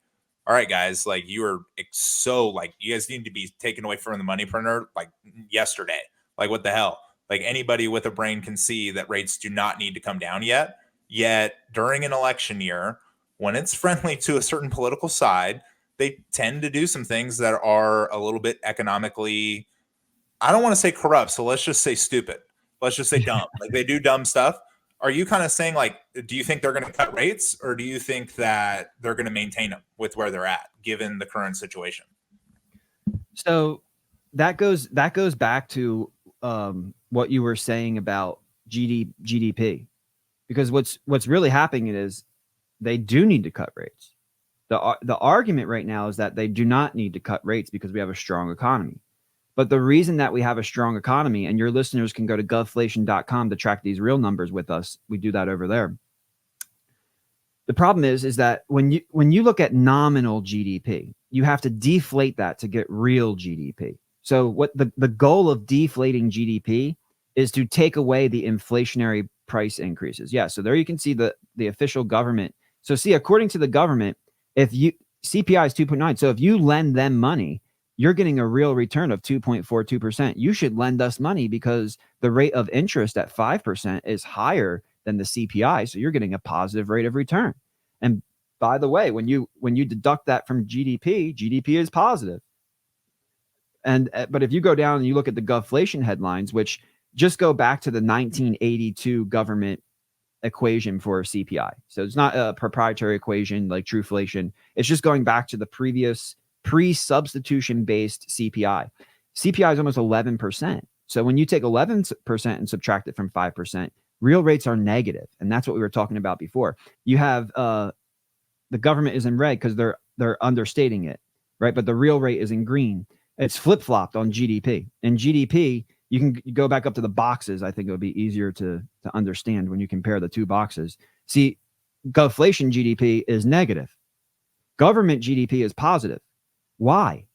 all right, guys, like you guys need to be taken away from the money printer like yesterday. Like, what the hell? Like, anybody with a brain can see that rates do not need to come down yet. Yet during an election year, when it's friendly to a certain political side, they tend to do some things that are a little bit economically, I don't want to say corrupt, so let's just say stupid. Let's just say dumb. Like, they do dumb stuff. Are you kind of saying, like, do you think they're going to cut rates, or do you think that they're going to maintain them with where they're at, given the current situation? So that goes back to what you were saying about GDP. Because what's really happening is they do need to cut rates. The argument right now is that they do not need to cut rates because we have a strong economy. But the reason that we have a strong economy, and your listeners can go to govflation.com to track these real numbers with us. We do that over there. The problem is that when you look at nominal GDP, you have to deflate that to get real GDP. So what the goal of deflating GDP is to take away the inflationary price increases. Yeah, so there you can see the official government. So see, according to the government, if CPI is 2.9, so if you lend them money, you're getting a real return of 2.42%. You should lend us money because the rate of interest at 5% is higher than the CPI, so you're getting a positive rate of return. And by the way, when you deduct that from GDP is positive. And but if you go down and you look at the Govflation headlines, which just go back to the 1982 government equation for CPI. So it's not a proprietary equation like Trueflation. It's just going back to the previous pre-substitution based CPI. CPI is almost 11%. So when you take 11% and subtract it from 5%, real rates are negative. And that's what we were talking about before. You have the government is in red because they're understating it, right? But the real rate is in green. It's flip-flopped on GDP. And GDP, you can go back up to the boxes. I think it would be easier to understand when you compare the two boxes. See, Govflation GDP is negative. Government GDP is positive. Why?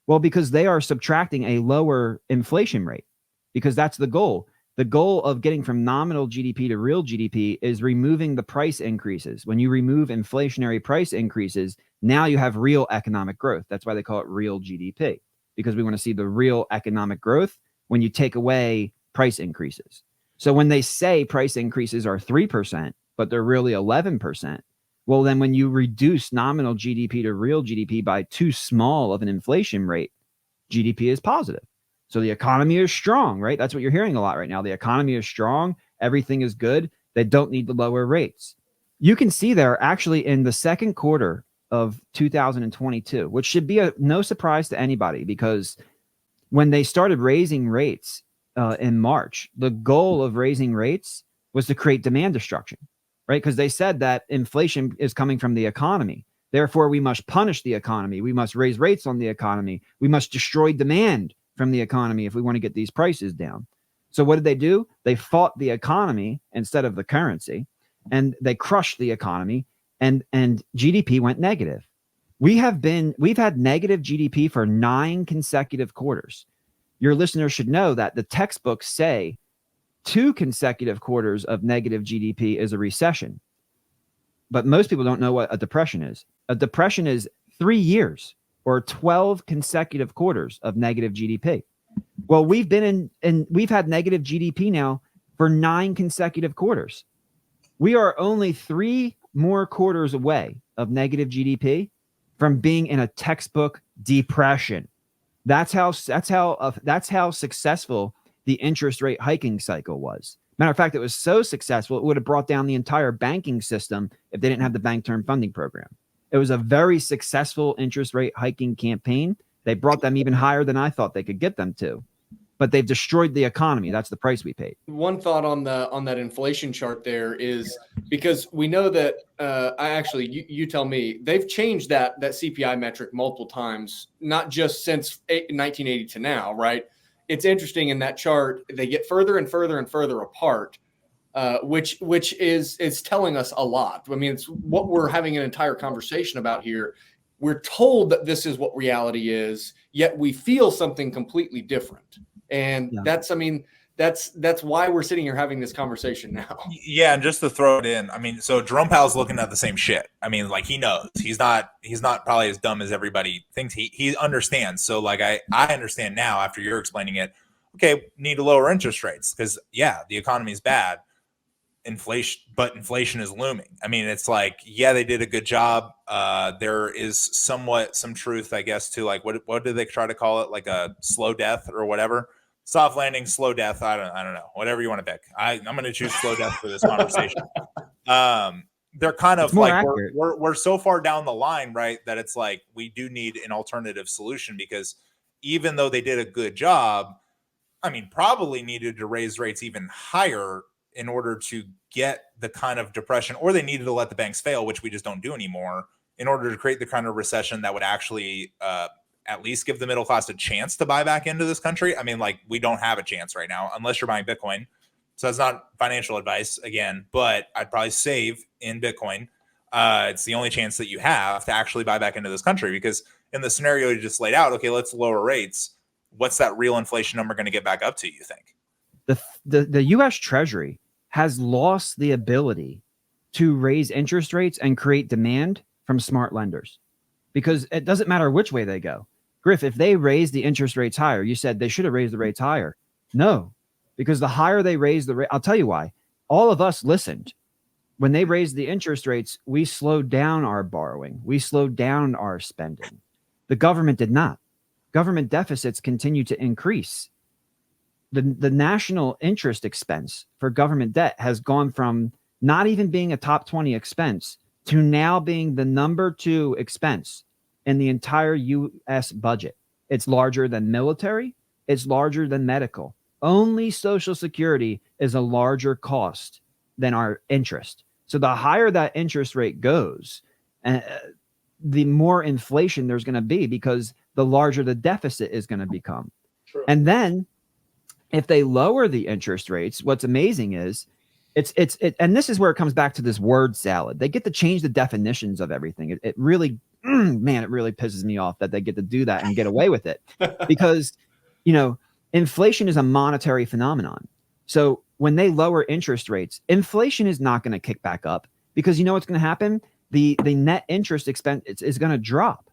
Well, because they are subtracting a lower inflation rate, because that's the goal. The goal of getting from nominal GDP to real GDP is removing the price increases. When you remove inflationary price increases, now you have real economic growth. That's why they call it real GDP, because we want to see the real economic growth when you take away price increases. So when they say price increases are 3%, but they're really 11%, well, then when you reduce nominal GDP to real GDP by too small of an inflation rate, GDP is positive. So the economy is strong, right? That's what you're hearing a lot right now. The economy is strong everything is good. They don't need to lower rates. You can see there actually in the second quarter of 2022, which should be no surprise to anybody, because when they started raising rates in March, the goal of raising rates was to create demand destruction, right? Because they said that inflation is coming from the economy. Therefore, we must punish the economy. We must raise rates on the economy. We must destroy demand from the economy if we want to get these prices down. So what did they do? They fought the economy instead of the currency, and they crushed the economy, and GDP went negative. We've had negative GDP for 9 consecutive quarters. Your listeners should know that the textbooks say 2 consecutive quarters of negative GDP is a recession. But most people don't know what a depression is. A depression is 3 years or 12 consecutive quarters of negative GDP. Well, we've had negative GDP now for 9 consecutive quarters. We are only 3 more quarters away of negative GDP from being in a textbook depression. That's how successful the interest rate hiking cycle was. Matter of fact, it was so successful, it would have brought down the entire banking system if they didn't have the Bank Term Funding Program. It was a very successful interest rate hiking campaign. They brought them even higher than I thought they could get them to. But they've destroyed the economy. That's the price we paid. One thought on that inflation chart there is, because we know that you tell me, they've changed that CPI metric multiple times, not just since 1980 to now, right? It's interesting in that chart, they get further and further and further apart, which is telling us a lot. I mean, it's what we're having an entire conversation about here. We're told that this is what reality is, yet we feel something completely different. And that's why we're sitting here having this conversation now. Yeah, and just to throw it in, I mean, so Jerome Powell's looking at the same shit. I mean, like, he knows. He's not probably as dumb as everybody thinks. He understands. So like I understand now after you're explaining it. Okay, need to lower interest rates because the economy is bad. Inflation is looming. I mean, it's like, they did a good job. There is somewhat some truth, I guess, to like what do they try to call it? Like a slow death or whatever. Soft landing, slow death. I don't know. Whatever you want to pick. I'm going to choose slow death for this conversation. They're kind of like we're so far down the line, right? That it's like we do need an alternative solution, because even though they did a good job, I mean, probably needed to raise rates even higher in order to get the kind of depression, or they needed to let the banks fail, which we just don't do anymore, in order to create the kind of recession that would actually at least give the middle class a chance to buy back into this country. I mean, like, we don't have a chance right now unless you're buying Bitcoin. So that's not financial advice again, but I'd probably save in Bitcoin. It's the only chance that you have to actually buy back into this country, because in the scenario you just laid out, okay, let's lower rates. What's that real inflation number going to get back up to, you think? The U.S. Treasury has lost the ability to raise interest rates and create demand from smart lenders, because it doesn't matter which way they go. Griff, if they raise the interest rates higher, you said they should have raised the rates higher. No, because the higher they raise the rate, I'll tell you why. All of us listened. When they raised the interest rates, we slowed down our borrowing. We slowed down our spending. The government did not. Government deficits continue to increase. The national interest expense for government debt has gone from not even being a top 20 expense to now being the number 2 expense in the entire U.S. budget. It's larger than military. It's larger than medical. Only Social Security is a larger cost than our interest. So the higher that interest rate goes, the more inflation there's going to be, because the larger the deficit is going to become. True. And then if they lower the interest rates, what's amazing is and this is where it comes back to this word salad. They get to change the definitions of everything. It really, it really pisses me off that they get to do that and get away with it, because, inflation is a monetary phenomenon. So when they lower interest rates, inflation is not going to kick back up, because you know what's going to happen? The net interest expense is going to drop.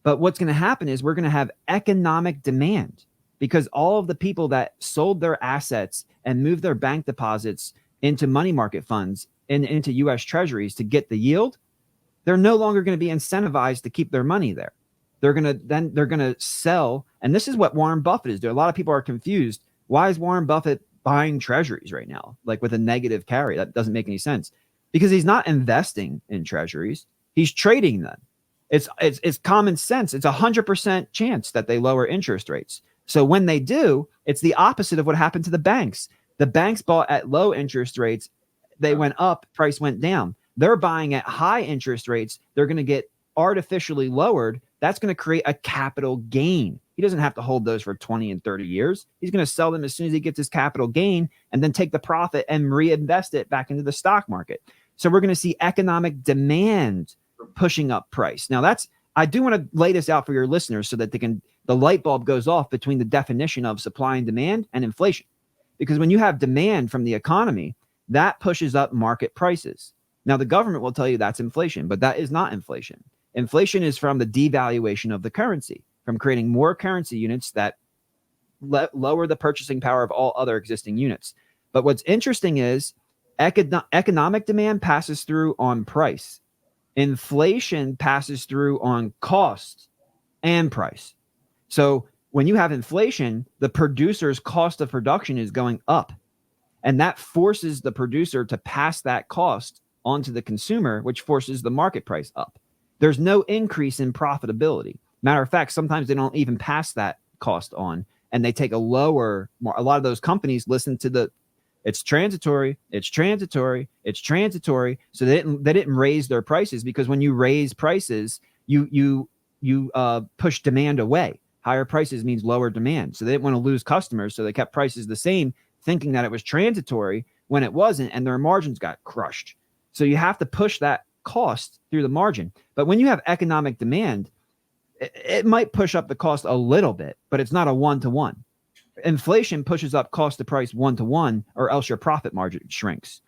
But what's going to happen is we're going to have economic demand, because all of the people that sold their assets and moved their bank deposits into money market funds and into U.S. treasuries to get the yield, they're no longer going to be incentivized to keep their money there. They're going to sell. And this is what Warren Buffett is doing. A lot of people are confused. Why is Warren Buffett buying treasuries right now, like with a negative carry. That doesn't make any sense because he's not investing in treasuries. He's trading them. It's common sense. It's 100% chance that they lower interest rates. So when they do, it's the opposite of what happened to the banks. The banks bought at low interest rates. They went up, price went down. They're buying at high interest rates. They're going to get artificially lowered. That's going to create a capital gain. He doesn't have to hold those for 20 and 30 years. He's going to sell them as soon as he gets his capital gain and then take the profit and reinvest it back into the stock market. So we're going to see economic demand pushing up price. Now I do want to lay this out for your listeners so that the light bulb goes off between the definition of supply and demand and inflation. Because when you have demand from the economy, that pushes up market prices. Now the government will tell you that's inflation, but that is not inflation. Inflation is from the devaluation of the currency, from creating more currency units that lower the purchasing power of all other existing units. But what's interesting is economic demand passes through on price. Inflation passes through on cost and price. So when you have inflation, the producer's cost of production is going up. And that forces the producer to pass that cost onto the consumer, which forces the market price up. There's no increase in profitability. Matter of fact, sometimes they don't even pass that cost on and they take a lot of those companies listen to it's transitory. So they didn't raise their prices because when you raise prices, you push demand away. Higher prices means lower demand. So they didn't want to lose customers. So they kept prices the same, thinking that it was transitory when it wasn't, and their margins got crushed. So you have to push that cost through the margin. But when you have economic demand, it might push up the cost a little bit, but it's not a one-to-one. Inflation pushes up cost to price one-to-one, or else your profit margin shrinks.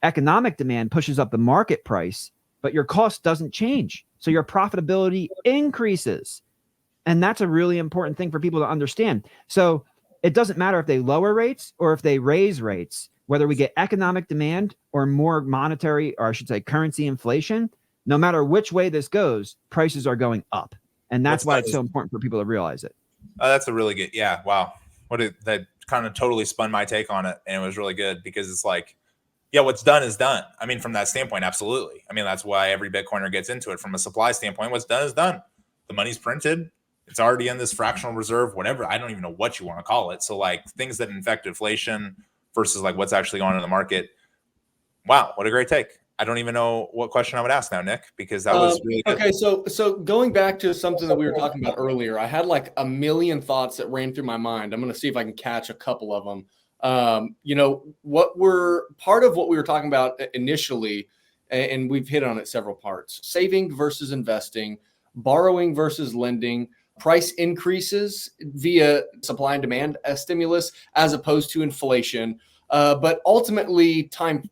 Economic demand pushes up the market price, but your cost doesn't change. So your profitability increases. And that's a really important thing for people to understand. So it doesn't matter if they lower rates or if they raise rates, whether we get economic demand or more monetary, or I should say currency inflation, no matter which way this goes, prices are going up. And that's why it's so important for people to realize it. That's a really good, yeah. Wow. That kind of totally spun my take on it. And it was really good because it's like, yeah, what's done is done. I mean, from that standpoint, absolutely. I mean, that's why every Bitcoiner gets into it from a supply standpoint. What's done is done. The money's printed. It's already in this fractional reserve, whatever. I don't even know what you want to call it. So like things that infect inflation versus like what's actually going on in the market. Wow. What a great take. I don't even know what question I would ask now, Nick, because that was really good. Okay, so going back to something that we were talking about earlier, I had like a million thoughts that ran through my mind. I'm going to see if I can catch a couple of them. Part of what we were talking about initially, and we've hit on it several parts: saving versus investing, borrowing versus lending, price increases via supply and demand stimulus as opposed to inflation, but ultimately time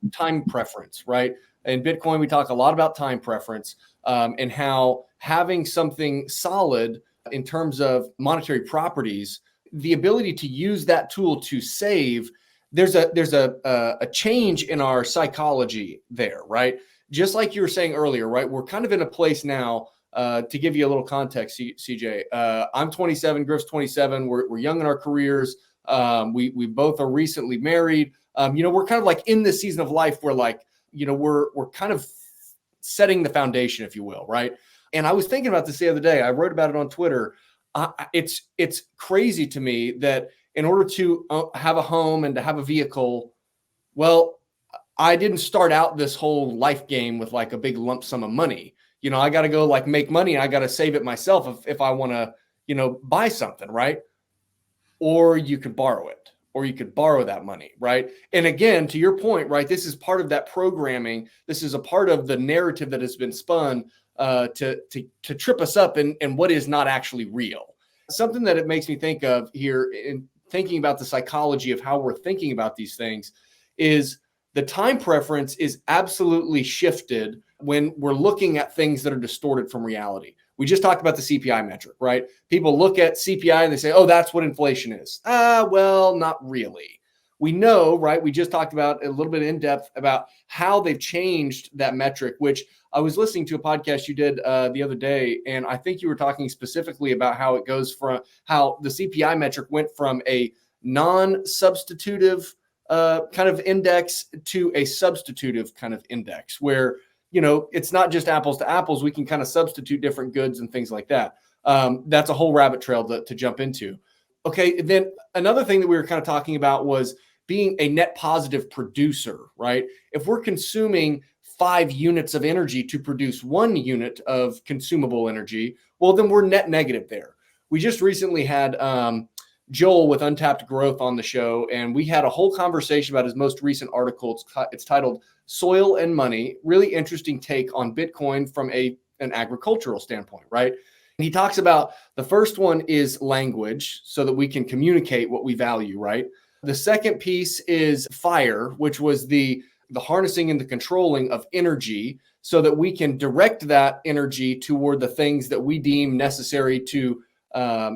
preference, right? In Bitcoin, we talk a lot about time preference and how having something solid in terms of monetary properties, the ability to use that tool to save, there's a change in our psychology there, right? Just like you were saying earlier, right? We're kind of in a place now, to give you a little context, CJ, I'm 27, Griff's 27. We're young in our careers. We both are recently married. We're kind of like in this season of life where like, we're kind of setting the foundation, if you will, right? And I was thinking about this the other day. I wrote about it on Twitter. It's crazy to me that in order to have a home and to have a vehicle, well, I didn't start out this whole life game with like a big lump sum of money. I got to go like make money and I got to save it myself if I want to, buy something, right? Or you could borrow it, or you could borrow that money, right? And again, to your point, right, this is part of that programming. This is a part of the narrative that has been spun to trip us up in what is not actually real. Something that it makes me think of here in thinking about the psychology of how we're thinking about these things is the time preference is absolutely shifted when we're looking at things that are distorted from reality. We just talked about the CPI metric, right? People look at CPI and they say, oh, that's what inflation is. Well, not really. We know, right? We just talked about a little bit in depth about how they've changed that metric, which I was listening to a podcast you did the other day. And I think you were talking specifically about how it goes from how the CPI metric went from a non-substitutive kind of index to a substitutive kind of index where, it's not just apples to apples. We can kind of substitute different goods and things like that. That's a whole rabbit trail to jump into. Okay. Then another thing that we were kind of talking about was being a net positive producer, right? If we're consuming 5 units of energy to produce 1 unit of consumable energy, well, then we're net negative there. We just recently had Joel with Untapped Growth on the show, and we had a whole conversation about his most recent article. It's titled Soil and Money, really interesting take on Bitcoin from an agricultural standpoint, right? And he talks about the first one is language so that we can communicate what we value, right? The second piece is fire, which was the harnessing and the controlling of energy so that we can direct that energy toward the things that we deem necessary to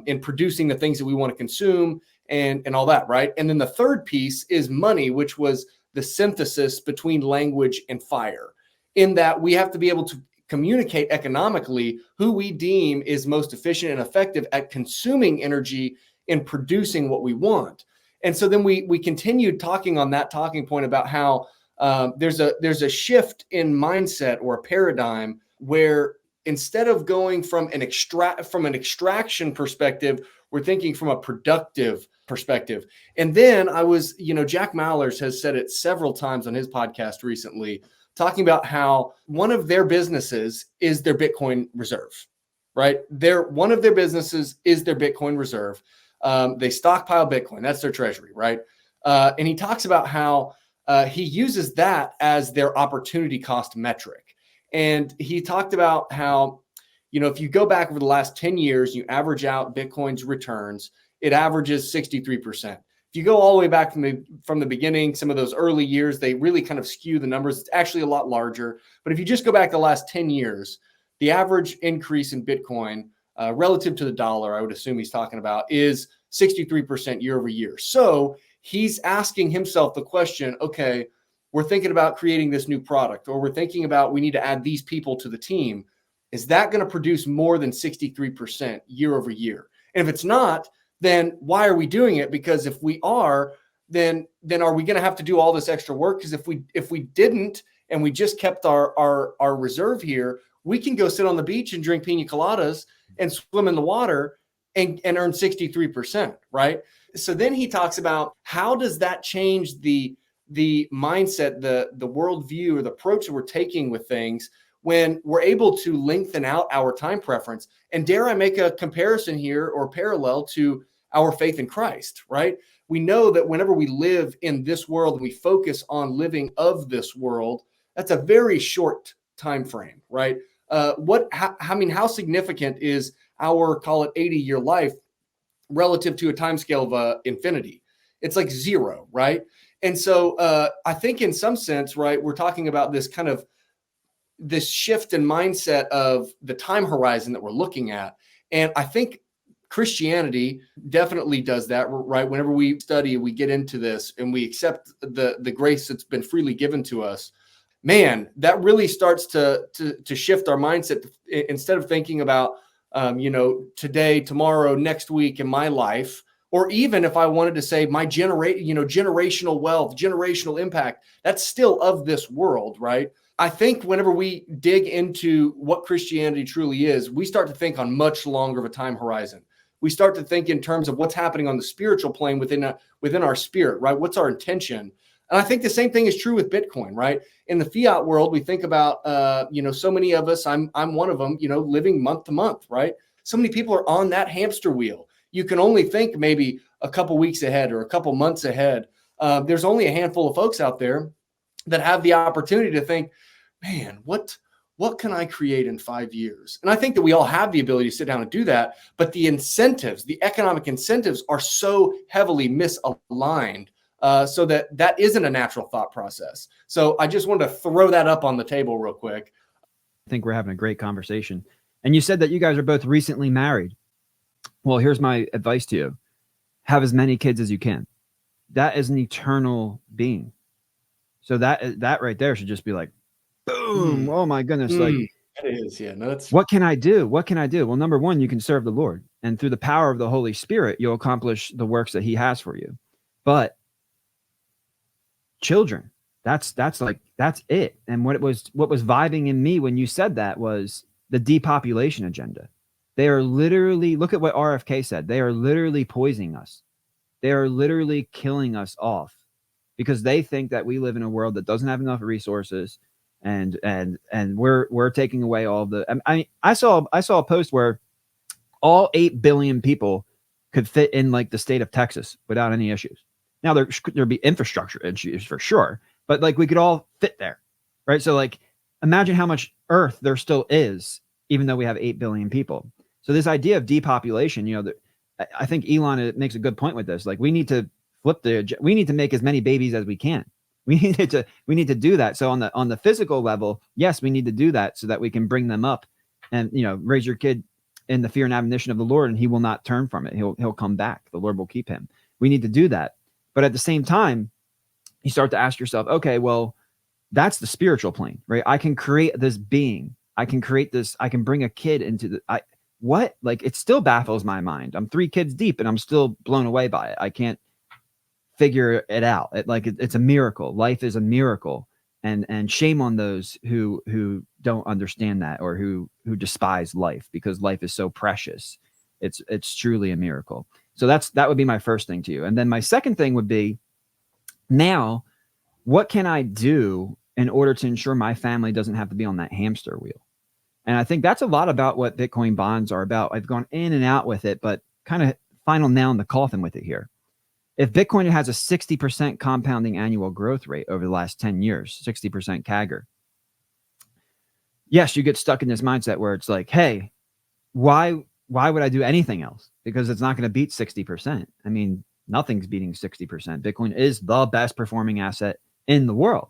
in producing the things that we want to consume and all that, right? And then the third piece is money, which was the synthesis between language and fire, in that we have to be able to communicate economically who we deem is most efficient and effective at consuming energy and producing what we want. And so then we continued talking on that talking point about how there's a shift in mindset or a paradigm where instead of going from an extraction perspective, we're thinking from a productive perspective. And then Jack Mallers has said it several times on his podcast recently, talking about how one of their businesses is their Bitcoin reserve, right? One of their businesses is their Bitcoin reserve. They stockpile Bitcoin. That's their treasury, right? And he talks about how he uses that as their opportunity cost metric. And he talked about how, if you go back over the last 10 years, you average out Bitcoin's returns, it averages 63%. If you go all the way back from the beginning, some of those early years, they really kind of skew the numbers. It's actually a lot larger. But if you just go back the last 10 years, the average increase in Bitcoin relative to the dollar, I would assume he's talking about, is 63% year over year. So he's asking himself the question, okay, we're thinking about creating this new product, or we're thinking about we need to add these people to the team. Is that going to produce more than 63% year over year? And if it's not, then why are we doing it? Because if we are, then are we going to have to do all this extra work? Because if we didn't and we just kept our reserve here, we can go sit on the beach and drink pina coladas and swim in the water and earn 63%, right? So then he talks about how does that change the mindset, the worldview, or the approach that we're taking with things when we're able to lengthen out our time preference. And dare I make a comparison here or parallel to our faith in Christ, right? We know that whenever we live in this world and we focus on living of this world, that's a very short time frame, right? How significant is our, call it 80-year life relative to a timescale of infinity? It's like 0, right? And so I think in some sense, right, we're talking about this kind of this shift in mindset of the time horizon that we're looking at. And I think Christianity definitely does that, right? Whenever we study, we get into this and we accept the grace that's been freely given to us, man, that really starts to shift our mindset. Instead of thinking about, today, tomorrow, next week in my life, or even if I wanted to say my generational wealth, generational impact, that's still of this world, right? I think whenever we dig into what Christianity truly is, we start to think on much longer of a time horizon. We start to think in terms of what's happening on the spiritual plane within our spirit, right? What's our intention? And I think the same thing is true with Bitcoin, right? In the fiat world, we think about, so many of us, I'm one of them, living month to month, right? So many people are on that hamster wheel. You can only think maybe a couple weeks ahead or a couple months ahead. There's only a handful of folks out there that have the opportunity to think, man, what can I create in 5 years? And I think that we all have the ability to sit down and do that, but the incentives, the economic incentives are so heavily misaligned so that isn't a natural thought process. So I just wanted to throw that up on the table real quick. I think we're having a great conversation. And you said that you guys are both recently married. Well, here's my advice to you. Have as many kids as you can. That is an eternal being. So that right there should just be like, boom. Oh my goodness. Like it is. Yeah. No, what can I do? What can I do? Well, number one, you can serve the Lord. And through the power of the Holy Spirit, you'll accomplish the works that he has for you. But children. That's it. And what was vibing in me when you said that was the depopulation agenda. They are literally, look at what RFK said. They are literally poisoning us. They are literally killing us off because they think that we live in a world that doesn't have enough resources, and we're taking away all the. I saw a post where all 8 billion people could fit in like the state of Texas without any issues. Now there'd be infrastructure issues for sure, but like we could all fit there, right? So like imagine how much Earth there still is, even though we have 8 billion people. So this idea of depopulation, you know, I think Elon makes a good point with this. Like we need to we need to make as many babies as we can. We need to do that. So on the physical level, yes, we need to do that so that we can bring them up and, you know, raise your kid in the fear and admonition of the Lord, and he will not turn from it. He'll come back. The Lord will keep him. We need to do that. But at the same time, you start to ask yourself, okay, well, that's the spiritual plane, right? I can create this being. I can create this. I can bring a kid into what? Like, it still baffles my mind. I'm 3 kids deep and I'm still blown away by it. I can't figure it out. It's a miracle. Life is a miracle. And shame on those who don't understand that, or who despise life, because life is so precious. It's truly a miracle. So that would be my first thing to you. And then my second thing would be, now, what can I do in order to ensure my family doesn't have to be on that hamster wheel? And I think that's a lot about what Bitcoin bonds are about. I've gone in and out with it, but kind of final nail in the coffin with it here. If Bitcoin has a 60% compounding annual growth rate over the last 10 years, 60% CAGR, yes, you get stuck in this mindset where it's like, hey, why would I do anything else? Because it's not going to beat 60%. I mean, nothing's beating 60%. Bitcoin is the best performing asset in the world.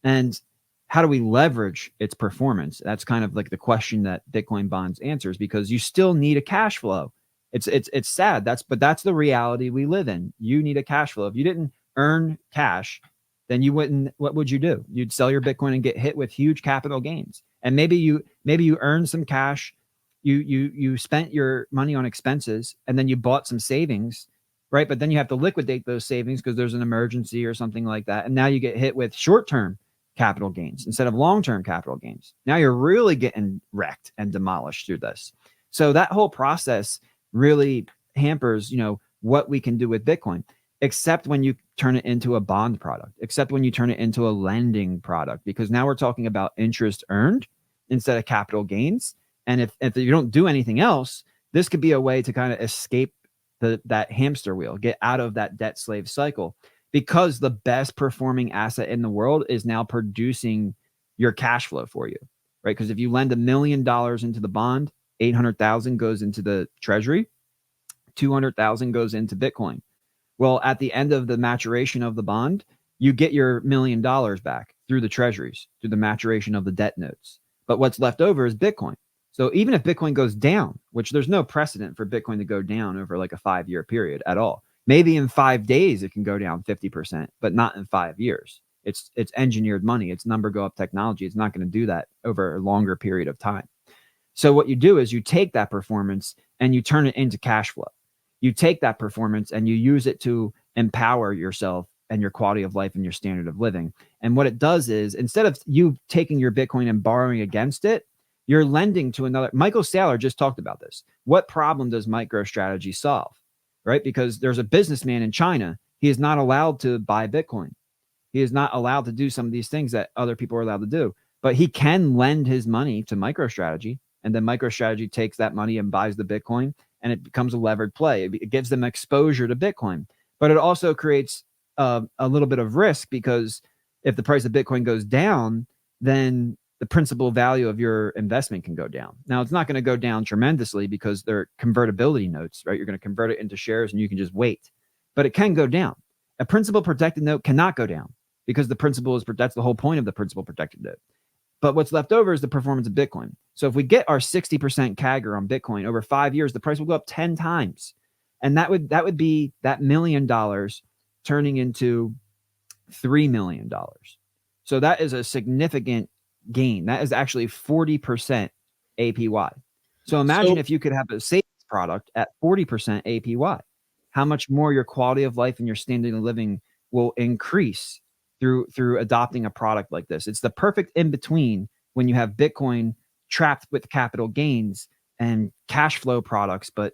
And how do we leverage its performance? That's kind of like the question that Bitcoin bonds answers, because you still need a cash flow. It's sad. But that's the reality we live in. You need a cash flow. If you didn't earn cash, then you wouldn't. What would you do? You'd sell your Bitcoin and get hit with huge capital gains. And maybe you earned some cash. You spent your money on expenses, and then you bought some savings, right? But then you have to liquidate those savings because there's an emergency or something like that. And now you get hit with short-term capital gains instead of long-term capital gains. Now you're really getting wrecked and demolished through this. So that whole process really hampers, you know, what we can do with Bitcoin, except when you turn it into a bond product, except when you turn it into a lending product, because now we're talking about interest earned instead of capital gains. And if you don't do anything else, this could be a way to kind of escape that hamster wheel, get out of that debt slave cycle, because the best performing asset in the world is now producing your cash flow for you, right? Because if you lend $1 million into the bond, 800,000 goes into the treasury, 200,000 goes into Bitcoin. Well, at the end of the maturation of the bond, you get your $1 million back through the treasuries, through the maturation of the debt notes. But what's left over is Bitcoin. So even if Bitcoin goes down, which there's no precedent for Bitcoin to go down over like a 5-year period at all. Maybe in 5 days it can go down 50%, but not in 5 years. It's engineered money. It's number go up technology. It's not going to do that over a longer period of time. So what you do is you take that performance and you turn it into cash flow. You take that performance and you use it to empower yourself and your quality of life and your standard of living. And what it does is, instead of you taking your Bitcoin and borrowing against it, you're lending to another. Michael Saylor just talked about this. What problem does MicroStrategy solve? Right? Because there's a businessman in China. He is not allowed to buy Bitcoin. He is not allowed to do some of these things that other people are allowed to do. But he can lend his money to MicroStrategy, and then MicroStrategy takes that money and buys the Bitcoin, and it becomes a levered play. It gives them exposure to Bitcoin. But it also creates a little bit of risk, because if the price of Bitcoin goes down, then the principal value of your investment can go down. Now, it's not going to go down tremendously because they're convertibility notes, right? You're going to convert it into shares and you can just wait. But it can go down. A principal protected note cannot go down, because the principal that's the whole point of the principal protected note. But what's left over is the performance of Bitcoin. So if we get our 60% CAGR on Bitcoin over 5 years, the price will go up 10 times. And that would be that $1 million turning into $3 million. So that is a significant gain. That is actually 40% APY. So imagine if you could have a savings product at 40% APY, how much more your quality of life and your standard of living will increase through adopting a product like this. It's the perfect in between when you have Bitcoin trapped with capital gains and cash flow products, but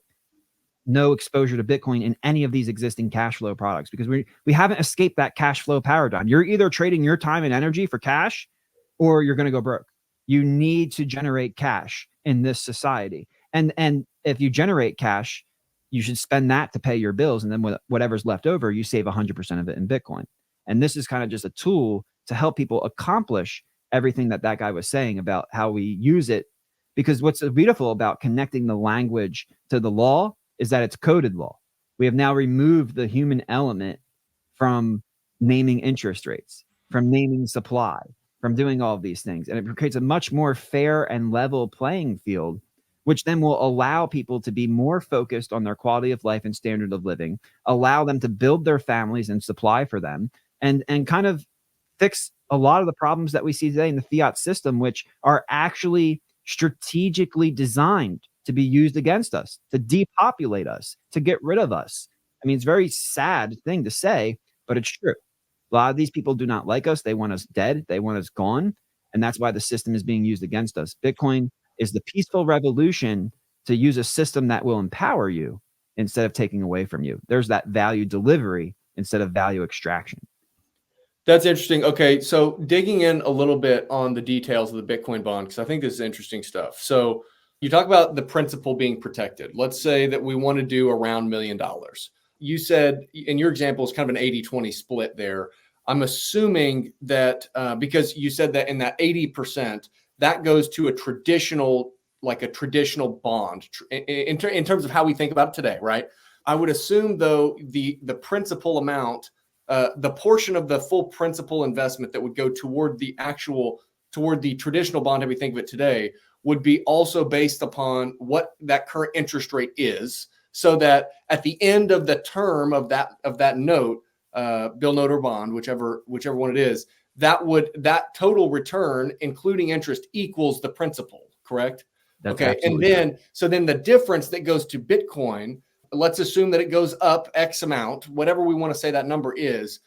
no exposure to Bitcoin in any of these existing cash flow products, because we haven't escaped that cash flow paradigm. You're either trading your time and energy for cash or you're going to go broke. You need to generate cash in this society. And if you generate cash, you should spend that to pay your bills. And then whatever's left over, you save 100% of it in Bitcoin. And this is kind of just a tool to help people accomplish everything that guy was saying about how we use it. Because what's so beautiful about connecting the language to the law is that it's coded law. We have now removed the human element from naming interest rates, from naming supply, from doing all of these things. And it creates a much more fair and level playing field, which then will allow people to be more focused on their quality of life and standard of living, allow them to build their families and supply for them, and kind of fix a lot of the problems that we see today in the fiat system, which are actually strategically designed to be used against us, to depopulate us, to get rid of us. I mean, it's a very sad thing to say, but it's true. A lot of these people do not like us. They want us dead. They want us gone. And that's why the system is being used against us. Bitcoin is the peaceful revolution to use a system that will empower you instead of taking away from you. There's that value delivery instead of value extraction. That's interesting. Okay, so digging in a little bit on the details of the Bitcoin bond, because I think this is interesting stuff. So you talk about the principal being protected. Let's say that we want to do around $1 million. You said in your example is kind of an 80-20 split there. I'm assuming that because you said that in that 80%, that goes to a traditional bond in terms of how we think about it today, right? I would assume, though, the principal amount, the portion of the full principal investment that would go toward the traditional bond, if we think of it today, would be also based upon what that current interest rate is, so that at the end of the term of that note, bill, note, or bond, whichever one it is, that total return, including interest, equals the principal, correct? That's okay. And then the difference that goes to Bitcoin, let's assume that it goes up X amount, whatever we want to say that number is.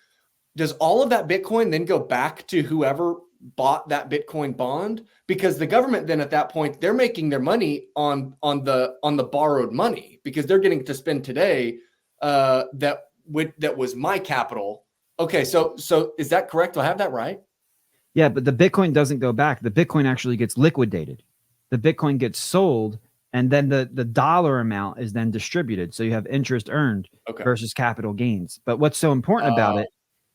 Does all of that Bitcoin then go back to whoever bought that Bitcoin bond? Because the government then at that point, they're making their money on the borrowed money, because they're getting to spend today that was my capital. Okay, so is that correct? Do I have that right? Yeah, but the Bitcoin doesn't go back. The Bitcoin actually gets liquidated. The Bitcoin gets sold, and then the dollar amount is then distributed. So you have interest earned versus capital gains. But what's so important about it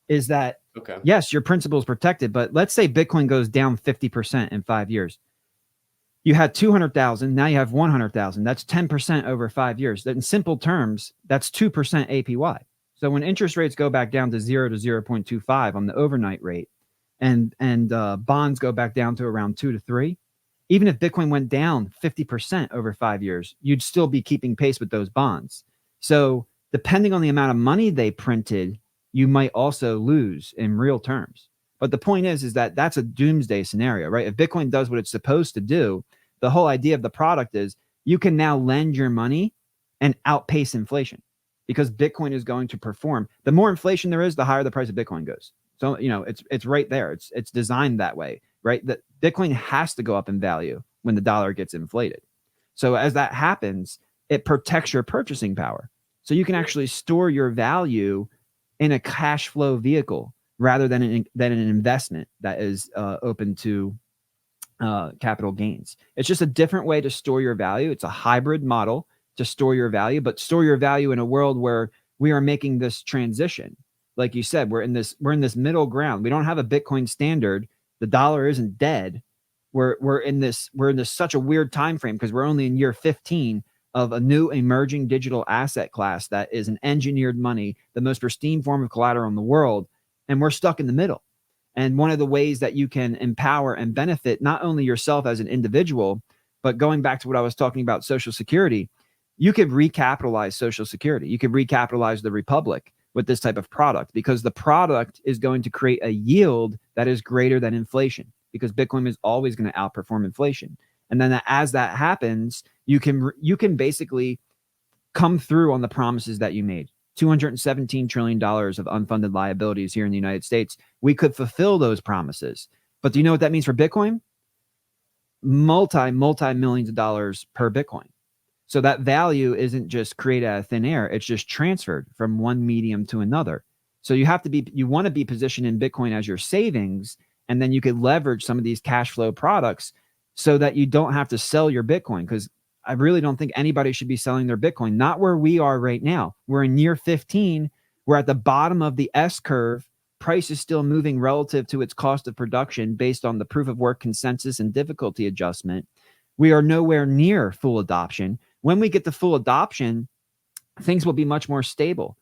is that, yes, your principal is protected, but let's say Bitcoin goes down 50% in 5 years. You had 200,000, now you have 100,000. That's 10% over 5 years. That in simple terms, that's 2% APY. So when interest rates go back down to 0 to 0.25 on the overnight rate, and bonds go back down to around 2 to 3, even if Bitcoin went down 50% over 5 years, you'd still be keeping pace with those bonds. So depending on the amount of money they printed, you might also lose in real terms. But the point is that that's a doomsday scenario, right? If Bitcoin does what it's supposed to do, the whole idea of the product is you can now lend your money and outpace inflation, because Bitcoin is going to perform. The more inflation there is, the higher the price of Bitcoin goes. So, it's right there. It's designed that way, right? That Bitcoin has to go up in value when the dollar gets inflated. So as that happens, it protects your purchasing power. So you can actually store your value in a cash flow vehicle rather than an investment that is open to capital gains. It's just a different way to store your value. It's a hybrid model to store your value, but store your value in a world where we are making this transition. Like you said, we're in this middle ground. We don't have a Bitcoin standard. The dollar isn't dead. We're in this such a weird time frame because we're only in year 15 of a new emerging digital asset class that is an engineered money, the most pristine form of collateral in the world, and we're stuck in the middle. And one of the ways that you can empower and benefit not only yourself as an individual, but going back to what I was talking about, Social Security, you could recapitalize Social Security. You could recapitalize the Republic with this type of product, because the product is going to create a yield that is greater than inflation, because Bitcoin is always going to outperform inflation. And then as that happens, you can basically come through on the promises that you made $217 trillion of unfunded liabilities here in the United States. We could fulfill those promises. But do you know what that means for Bitcoin? Multi-millions of dollars per Bitcoin. So that value isn't just created out of thin air. It's just transferred from one medium to another. So you want to be positioned in Bitcoin as your savings, and then you could leverage some of these cash flow products so that you don't have to sell your Bitcoin. Because I really don't think anybody should be selling their Bitcoin. Not where we are right now. We're in year 15. We're at the bottom of the S curve. Price is still moving relative to its cost of production based on the proof of work consensus and difficulty adjustment. We are nowhere near full adoption. When we get to full adoption, things will be much more stable.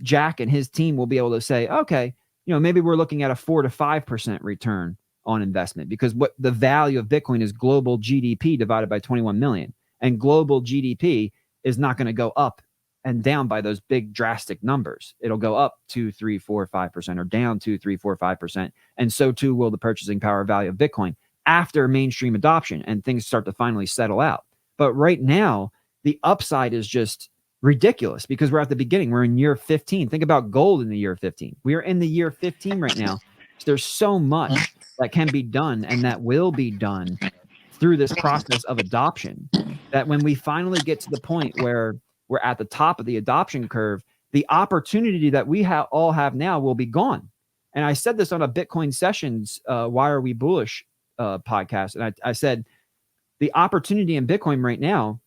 Jack and his team will be able to say, okay, maybe we're looking at a 4 to 5% return on investment, because what the value of Bitcoin is global GDP divided by 21 million. And global GDP is not going to go up and down by those big drastic numbers. It'll go up 2, 3, 4, 5%, or down 2, 3, 4, 5%. And so too will the purchasing power value of Bitcoin after mainstream adoption and things start to finally settle out. But right now, the upside is just ridiculous because we're at the beginning. We're in year 15. Think about gold in the year 15. We are in the year 15 right now. So there's so much that can be done and that will be done through this process of adoption that when we finally get to the point where we're at the top of the adoption curve, the opportunity that we all have now will be gone. And I said this on a Bitcoin Sessions, Why Are We Bullish podcast. And I said, the opportunity in Bitcoin right now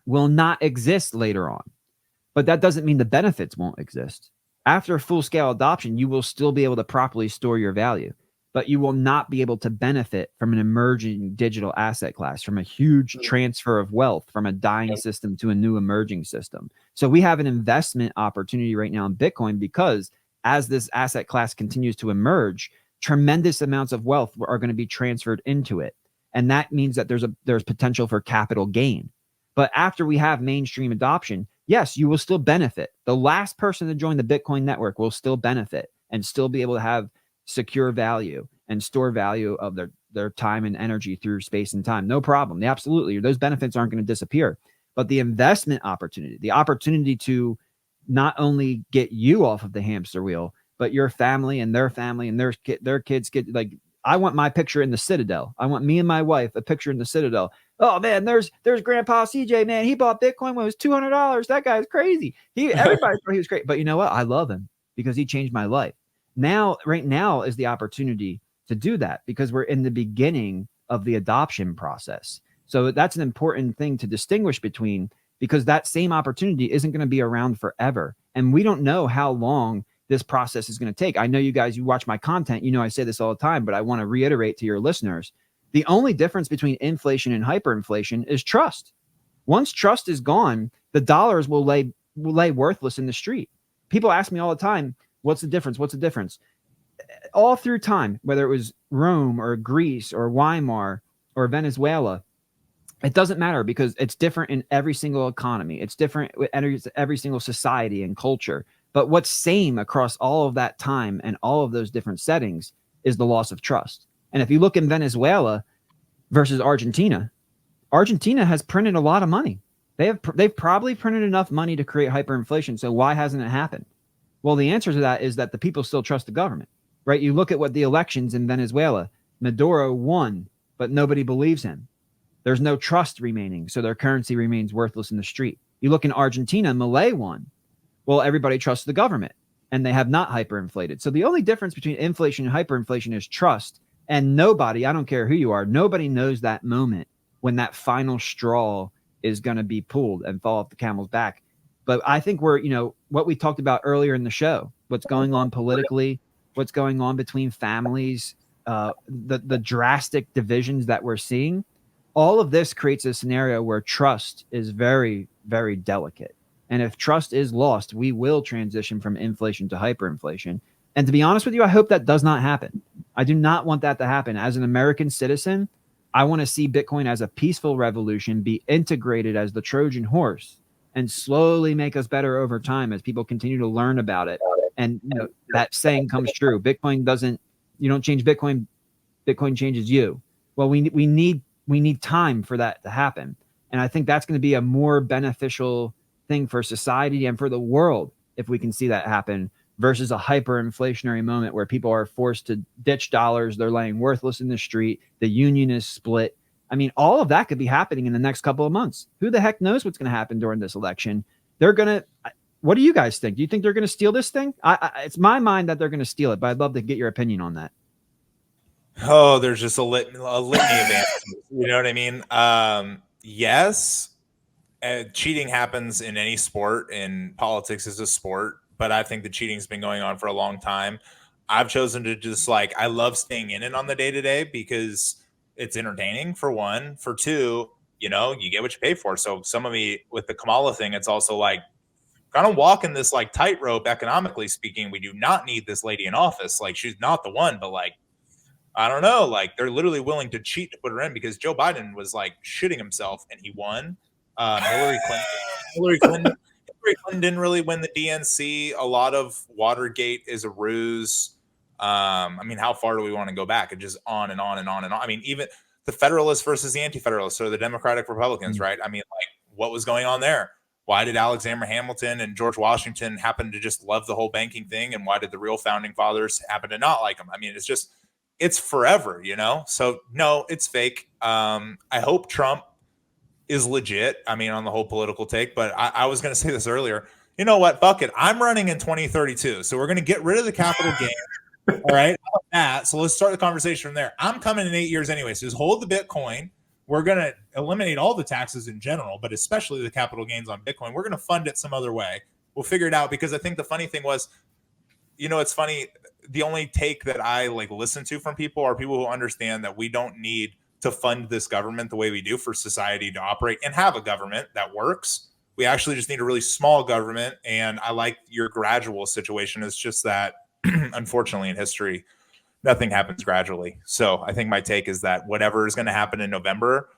will not exist later on. But that doesn't mean the benefits won't exist. After full-scale adoption, you will still be able to properly store your value, but you will not be able to benefit from an emerging digital asset class, from a huge transfer of wealth, from a dying system to a new emerging system. So we have an investment opportunity right now in Bitcoin because as this asset class continues to emerge, tremendous amounts of wealth are going to be transferred into it. And that means that there's potential for capital gain. But after we have mainstream adoption, yes, you will still benefit. The last person to join the Bitcoin network will still benefit and still be able to have secure value and store value of their time and energy through space and time. No problem. Absolutely. Those benefits aren't going to disappear. But the investment opportunity, the opportunity to not only get you off of the hamster wheel, but your family and their kids get, like, I want my picture in the Citadel. I want me and my wife a picture in the Citadel. Oh man, there's Grandpa CJ, man. He bought Bitcoin when it was $200. That guy's crazy. Everybody thought he was great. But you know what? I love him because he changed my life. Right now is the opportunity to do that because we're in the beginning of the adoption process. So that's an important thing to distinguish between, because that same opportunity isn't going to be around forever. And we don't know how long this process is going to take. I know you guys, you watch my content, I say this all the time, but I want to reiterate to your listeners, the only difference between inflation and hyperinflation is trust. Once trust is gone, the dollars will lay worthless in the street. People ask me all the time, what's the difference? What's the difference? All through time, whether it was Rome or Greece or Weimar or Venezuela, it doesn't matter because it's different in every single economy. It's different with every single society and culture. But what's same across all of that time and all of those different settings is the loss of trust. And if you look in Venezuela versus Argentina, Argentina has printed a lot of money. They've probably printed enough money to create hyperinflation. So why hasn't it happened? Well, the answer to that is that the people still trust the government, right? You look at what the elections in Venezuela, Maduro won, but nobody believes him. There's no trust remaining, so their currency remains worthless in the street. You look in Argentina, Milei won. Well, everybody trusts the government, and they have not hyperinflated. So the only difference between inflation and hyperinflation is trust. And nobody, I don't care who you are, nobody knows that moment when that final straw is going to be pulled and fall off the camel's back. But I think we're, what we talked about earlier in the show, what's going on politically, what's going on between families, the drastic divisions that we're seeing, all of this creates a scenario where trust is very, very delicate. And if trust is lost, we will transition from inflation to hyperinflation. And to be honest with you, I hope that does not happen. I do not want that to happen. As an American citizen, I want to see Bitcoin as a peaceful revolution be integrated as the Trojan horse and slowly make us better over time as people continue to learn about it. And that saying comes true. Bitcoin doesn't, you don't change Bitcoin, Bitcoin changes you. Well, we need time for that to happen. And I think that's going to be a more beneficial thing for society and for the world if we can see that happen versus a hyperinflationary moment where people are forced to ditch dollars. They're laying worthless in the street. The union is split. I mean, all of that could be happening in the next couple of months. Who the heck knows what's going to happen during this election? They're going to, what do you guys think? Do you think they're going to steal this thing? It's my mind that they're going to steal it, but I'd love to get your opinion on that. Oh, there's just a litany of answers. You know what I mean? Yes, cheating happens in any sport, and politics is a sport, but I think the cheating's been going on for a long time. I've chosen to just like, I love staying in it on the day-to-day because it's entertaining, for one. For two, you know, you get what you pay for. So some of me with the Kamala thing, it's also like kind of walking this like tightrope economically speaking. We do not need this lady in office. Like, she's not the one, but like, I don't know. Like, they're literally willing to cheat to put her in because Joe Biden was like shitting himself and he won. Hillary Clinton didn't really win the DNC. A lot of Watergate is a ruse. I mean, how far do we want to go back? And just on and on and on and on. I mean, even the Federalists versus the Anti-Federalists or the Democratic Republicans, right? I mean, like, what was going on there? Why did Alexander Hamilton and George Washington happen to just love the whole banking thing? And why did the real founding fathers happen to not like them? I mean, it's forever, you know? So no, it's fake. I hope Trump is legit. I mean, on the whole political take, but I was going to say this earlier. You know what? Fuck it. I'm running in 2032. So we're going to get rid of the capital gain. All right. So let's start the conversation from there. I'm coming in 8 years anyway. So just hold the Bitcoin. We're going to eliminate all the taxes in general, but especially the capital gains on Bitcoin. We're going to fund it some other way. We'll figure it out, because I think the funny thing was, you know, it's funny. The only take that I like listen to from people are people who understand that we don't need to fund this government the way we do for society to operate and have a government that works. We actually just need a really small government. And I like your gradual situation. It's just that unfortunately in history, nothing happens gradually. So I think my take is that whatever is going to happen in November,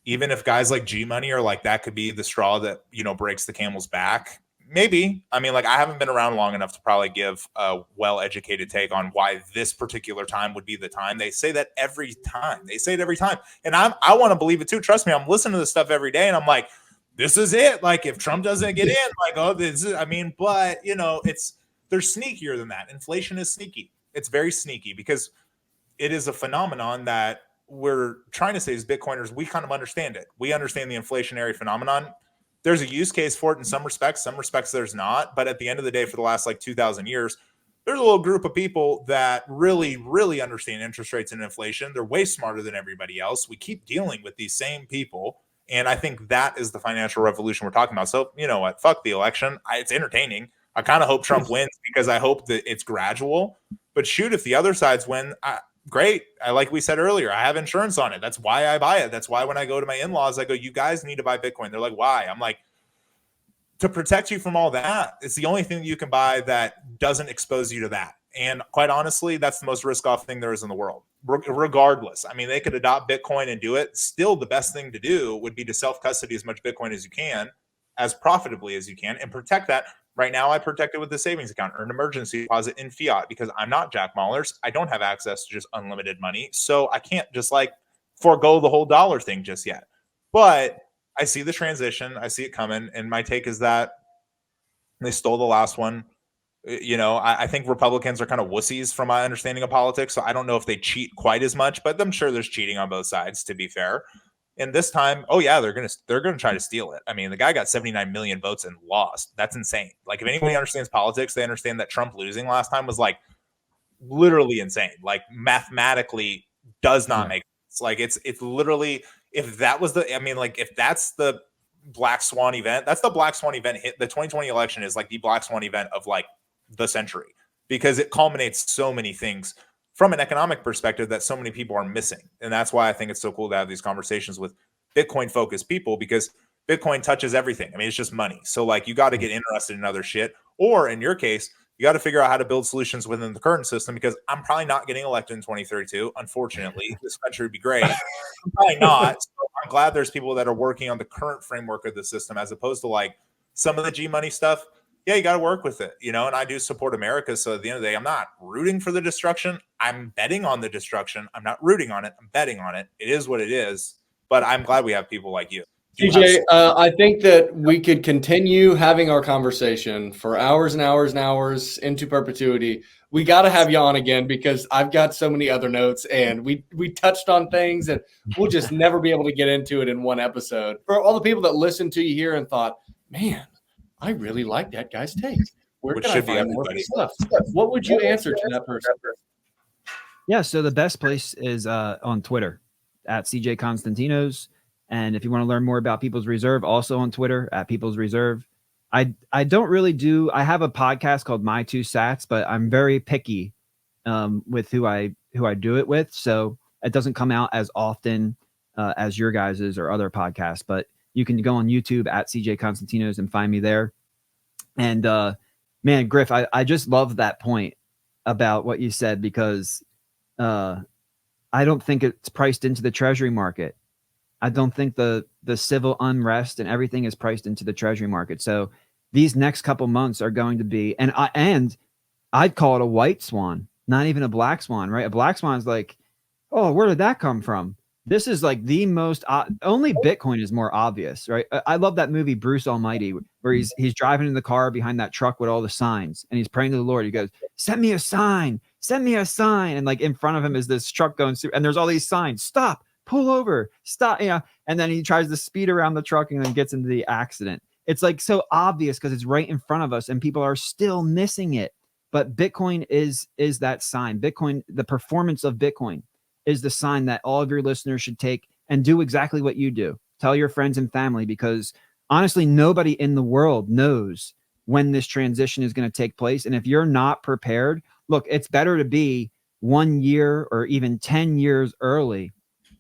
even if guys like G Money are like, that could be the straw that, you know, breaks the camel's back. Maybe. I mean, like, I haven't been around long enough to probably give a well-educated take on why this particular time would be the time. They say that every time. They say it every time. And I want to believe it too. Trust me, I'm listening to this stuff every day and I'm like, this is it. Like, if Trump doesn't get in, like, oh, this is, I mean, but, you know, they're sneakier than that. Inflation is sneaky. It's very sneaky because it is a phenomenon that we're trying to say as Bitcoiners, we kind of understand it. We understand the inflationary phenomenon. There's a use case for it in some respects there's not. But at the end of the day, for the last like 2,000 years, there's a little group of people that really, really understand interest rates and inflation. They're way smarter than everybody else. We keep dealing with these same people. And I think that is the financial revolution we're talking about. So, you know what? Fuck the election. It's entertaining. I kind of hope Trump wins because I hope that it's gradual. But shoot, if the other sides win, great. Like we said earlier, I have insurance on it. That's why I buy it. That's why when I go to my in-laws, I go, you guys need to buy Bitcoin. They're like, why? I'm like, to protect you from all that. It's the only thing that you can buy that doesn't expose you to that. And quite honestly, that's the most risk-off thing there is in the world. Regardless, I mean, they could adopt Bitcoin and do it. Still, the best thing to do would be to self-custody as much Bitcoin as you can, as profitably as you can, and protect that. Right now, I protect it with the savings account or an emergency deposit in fiat because I'm not Jack Mallers. I don't have access to just unlimited money. So I can't just like forego the whole dollar thing just yet. But I see the transition. I see it coming. And my take is that they stole the last one. You know, I think Republicans are kind of wussies from my understanding of politics. So I don't know if they cheat quite as much, but I'm sure there's cheating on both sides, to be fair. And this time, oh yeah, they're gonna try to steal it. I mean, the guy got 79 million votes and lost. That's insane. Like, if anybody understands politics, they understand that Trump losing last time was like literally insane. Like, mathematically does not make sense. Like, it's literally, if that was the, I mean, like, if that's the black swan event, that's the black swan event. The 2020 election is like the black swan event of like the century because it culminates so many things from an economic perspective that so many people are missing. And that's why I think it's so cool to have these conversations with Bitcoin focused people, because Bitcoin touches everything. I mean, it's just money. So like, you got to get interested in other shit, or in your case, you got to figure out how to build solutions within the current system, because I'm probably not getting elected in 2032. Unfortunately, this country would be great. I'm probably not. So I'm glad there's people that are working on the current framework of the system, as opposed to like some of the G Money stuff. Yeah, you got to work with it, you know, and I do support America. So at the end of the day, I'm not rooting for the destruction. I'm betting on the destruction. I'm not rooting on it. I'm betting on it. It is what it is. But I'm glad we have people like you. CJ, I think that we could continue having our conversation for hours and hours and hours into perpetuity. We got to have you on again because I've got so many other notes, and we touched on things that we'll just never be able to get into it in one episode. For all the people that listened to you here and thought, man, I really like that guy's take. Where can I find more stuff? What would you answer to that person? Yeah, so the best place is on Twitter at CJ Constantinos. And if you want to learn more about People's Reserve, also on Twitter at People's Reserve. I don't really do, I have a podcast called My Two Sats, but I'm very picky with who I do it with. So it doesn't come out as often as your guys's or other podcasts, but you can go on YouTube at CJ Constantinos and find me there. And man, Griff, I just love that point about what you said, because I don't think it's priced into the treasury market. I don't think the civil unrest and everything is priced into the treasury market. So these next couple months are going to be, and I'd call it a white swan, not even a black swan, right? A black swan is like, oh, where did that come from? This is like the most, only Bitcoin is more obvious, right? I love that movie, Bruce Almighty, where he's driving in the car behind that truck with all the signs, and he's praying to the Lord. He goes, send me a sign, send me a sign. And like in front of him is this truck going through, and there's all these signs, stop, pull over, stop, and then he tries to speed around the truck and then gets into the accident. It's like so obvious because it's right in front of us and people are still missing it. But Bitcoin is that sign. Bitcoin, the performance of Bitcoin is the sign that all of your listeners should take and do exactly what you do. Tell your friends and family, because honestly, nobody in the world knows when this transition is going to take place. And if you're not prepared, look, it's better to be 1 year or even 10 years early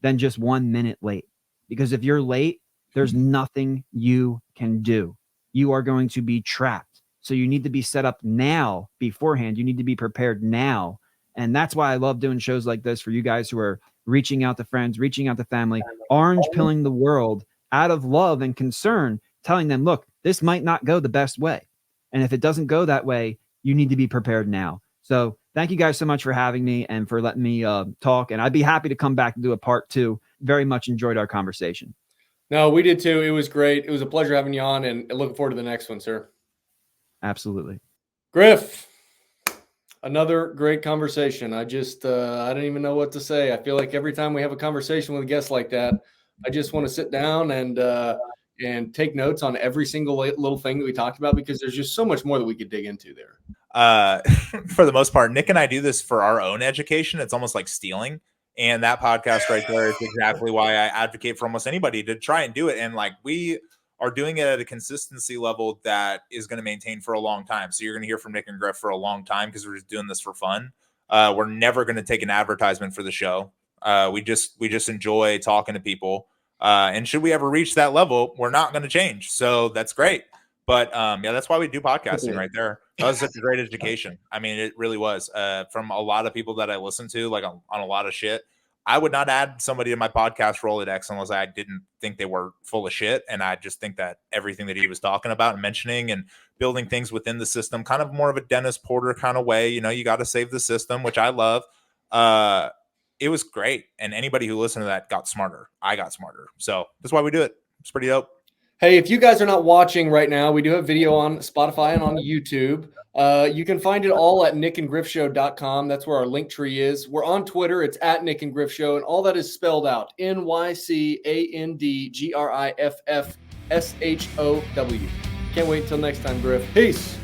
than just 1 minute late. Because if you're late, there's nothing you can do. You are going to be trapped. So you need to be set up now beforehand. You need to be prepared now. And that's why I love doing shows like this for you guys who are reaching out to friends, reaching out to family, orange pilling the world out of love and concern, telling them, look, this might not go the best way. And if it doesn't go that way, you need to be prepared now. So thank you guys so much for having me and for letting me talk. And I'd be happy to come back and do a part 2. Very much enjoyed our conversation. No, we did too. It was great. It was a pleasure having you on, and looking forward to the next one, sir. Absolutely. Griff, another great conversation. I don't even know what to say. I feel like every time we have a conversation with a guest like that, I just want to sit down and take notes on every single little thing that we talked about, because there's just so much more that we could dig into there. For the most part, Nick and I do this for our own education. It's almost like stealing. And that podcast right there is exactly why I advocate for almost anybody to try and do it. And like, we are doing it at a consistency level that is going to maintain for a long time. So you're going to hear from Nyc and Griff for a long time because we're just doing this for fun. We're never going to take an advertisement for the show. We just enjoy talking to people. And should we ever reach that level, we're not going to change. So that's great. But yeah, that's why we do podcasting right there. That was such a great education. I mean, it really was. From a lot of people that I listen to, like on a lot of shit, I would not add somebody to my podcast Rolodex unless I didn't think they were full of shit. And I just think that everything that he was talking about and mentioning and building things within the system, kind of more of a Dennis Porter kind of way, you got to save the system, which I love. It was great. And anybody who listened to that got smarter. I got smarter. So that's why we do it. It's pretty dope. Hey, if you guys are not watching right now, we do have video on Spotify and on YouTube. You can find it all at nycandgriffshow.com. That's where our link tree is. We're on Twitter. It's at Nyc and Griff Show, and all that is spelled out NYCANDGRIFFSHOW. Can't wait until next time, Griff. Peace.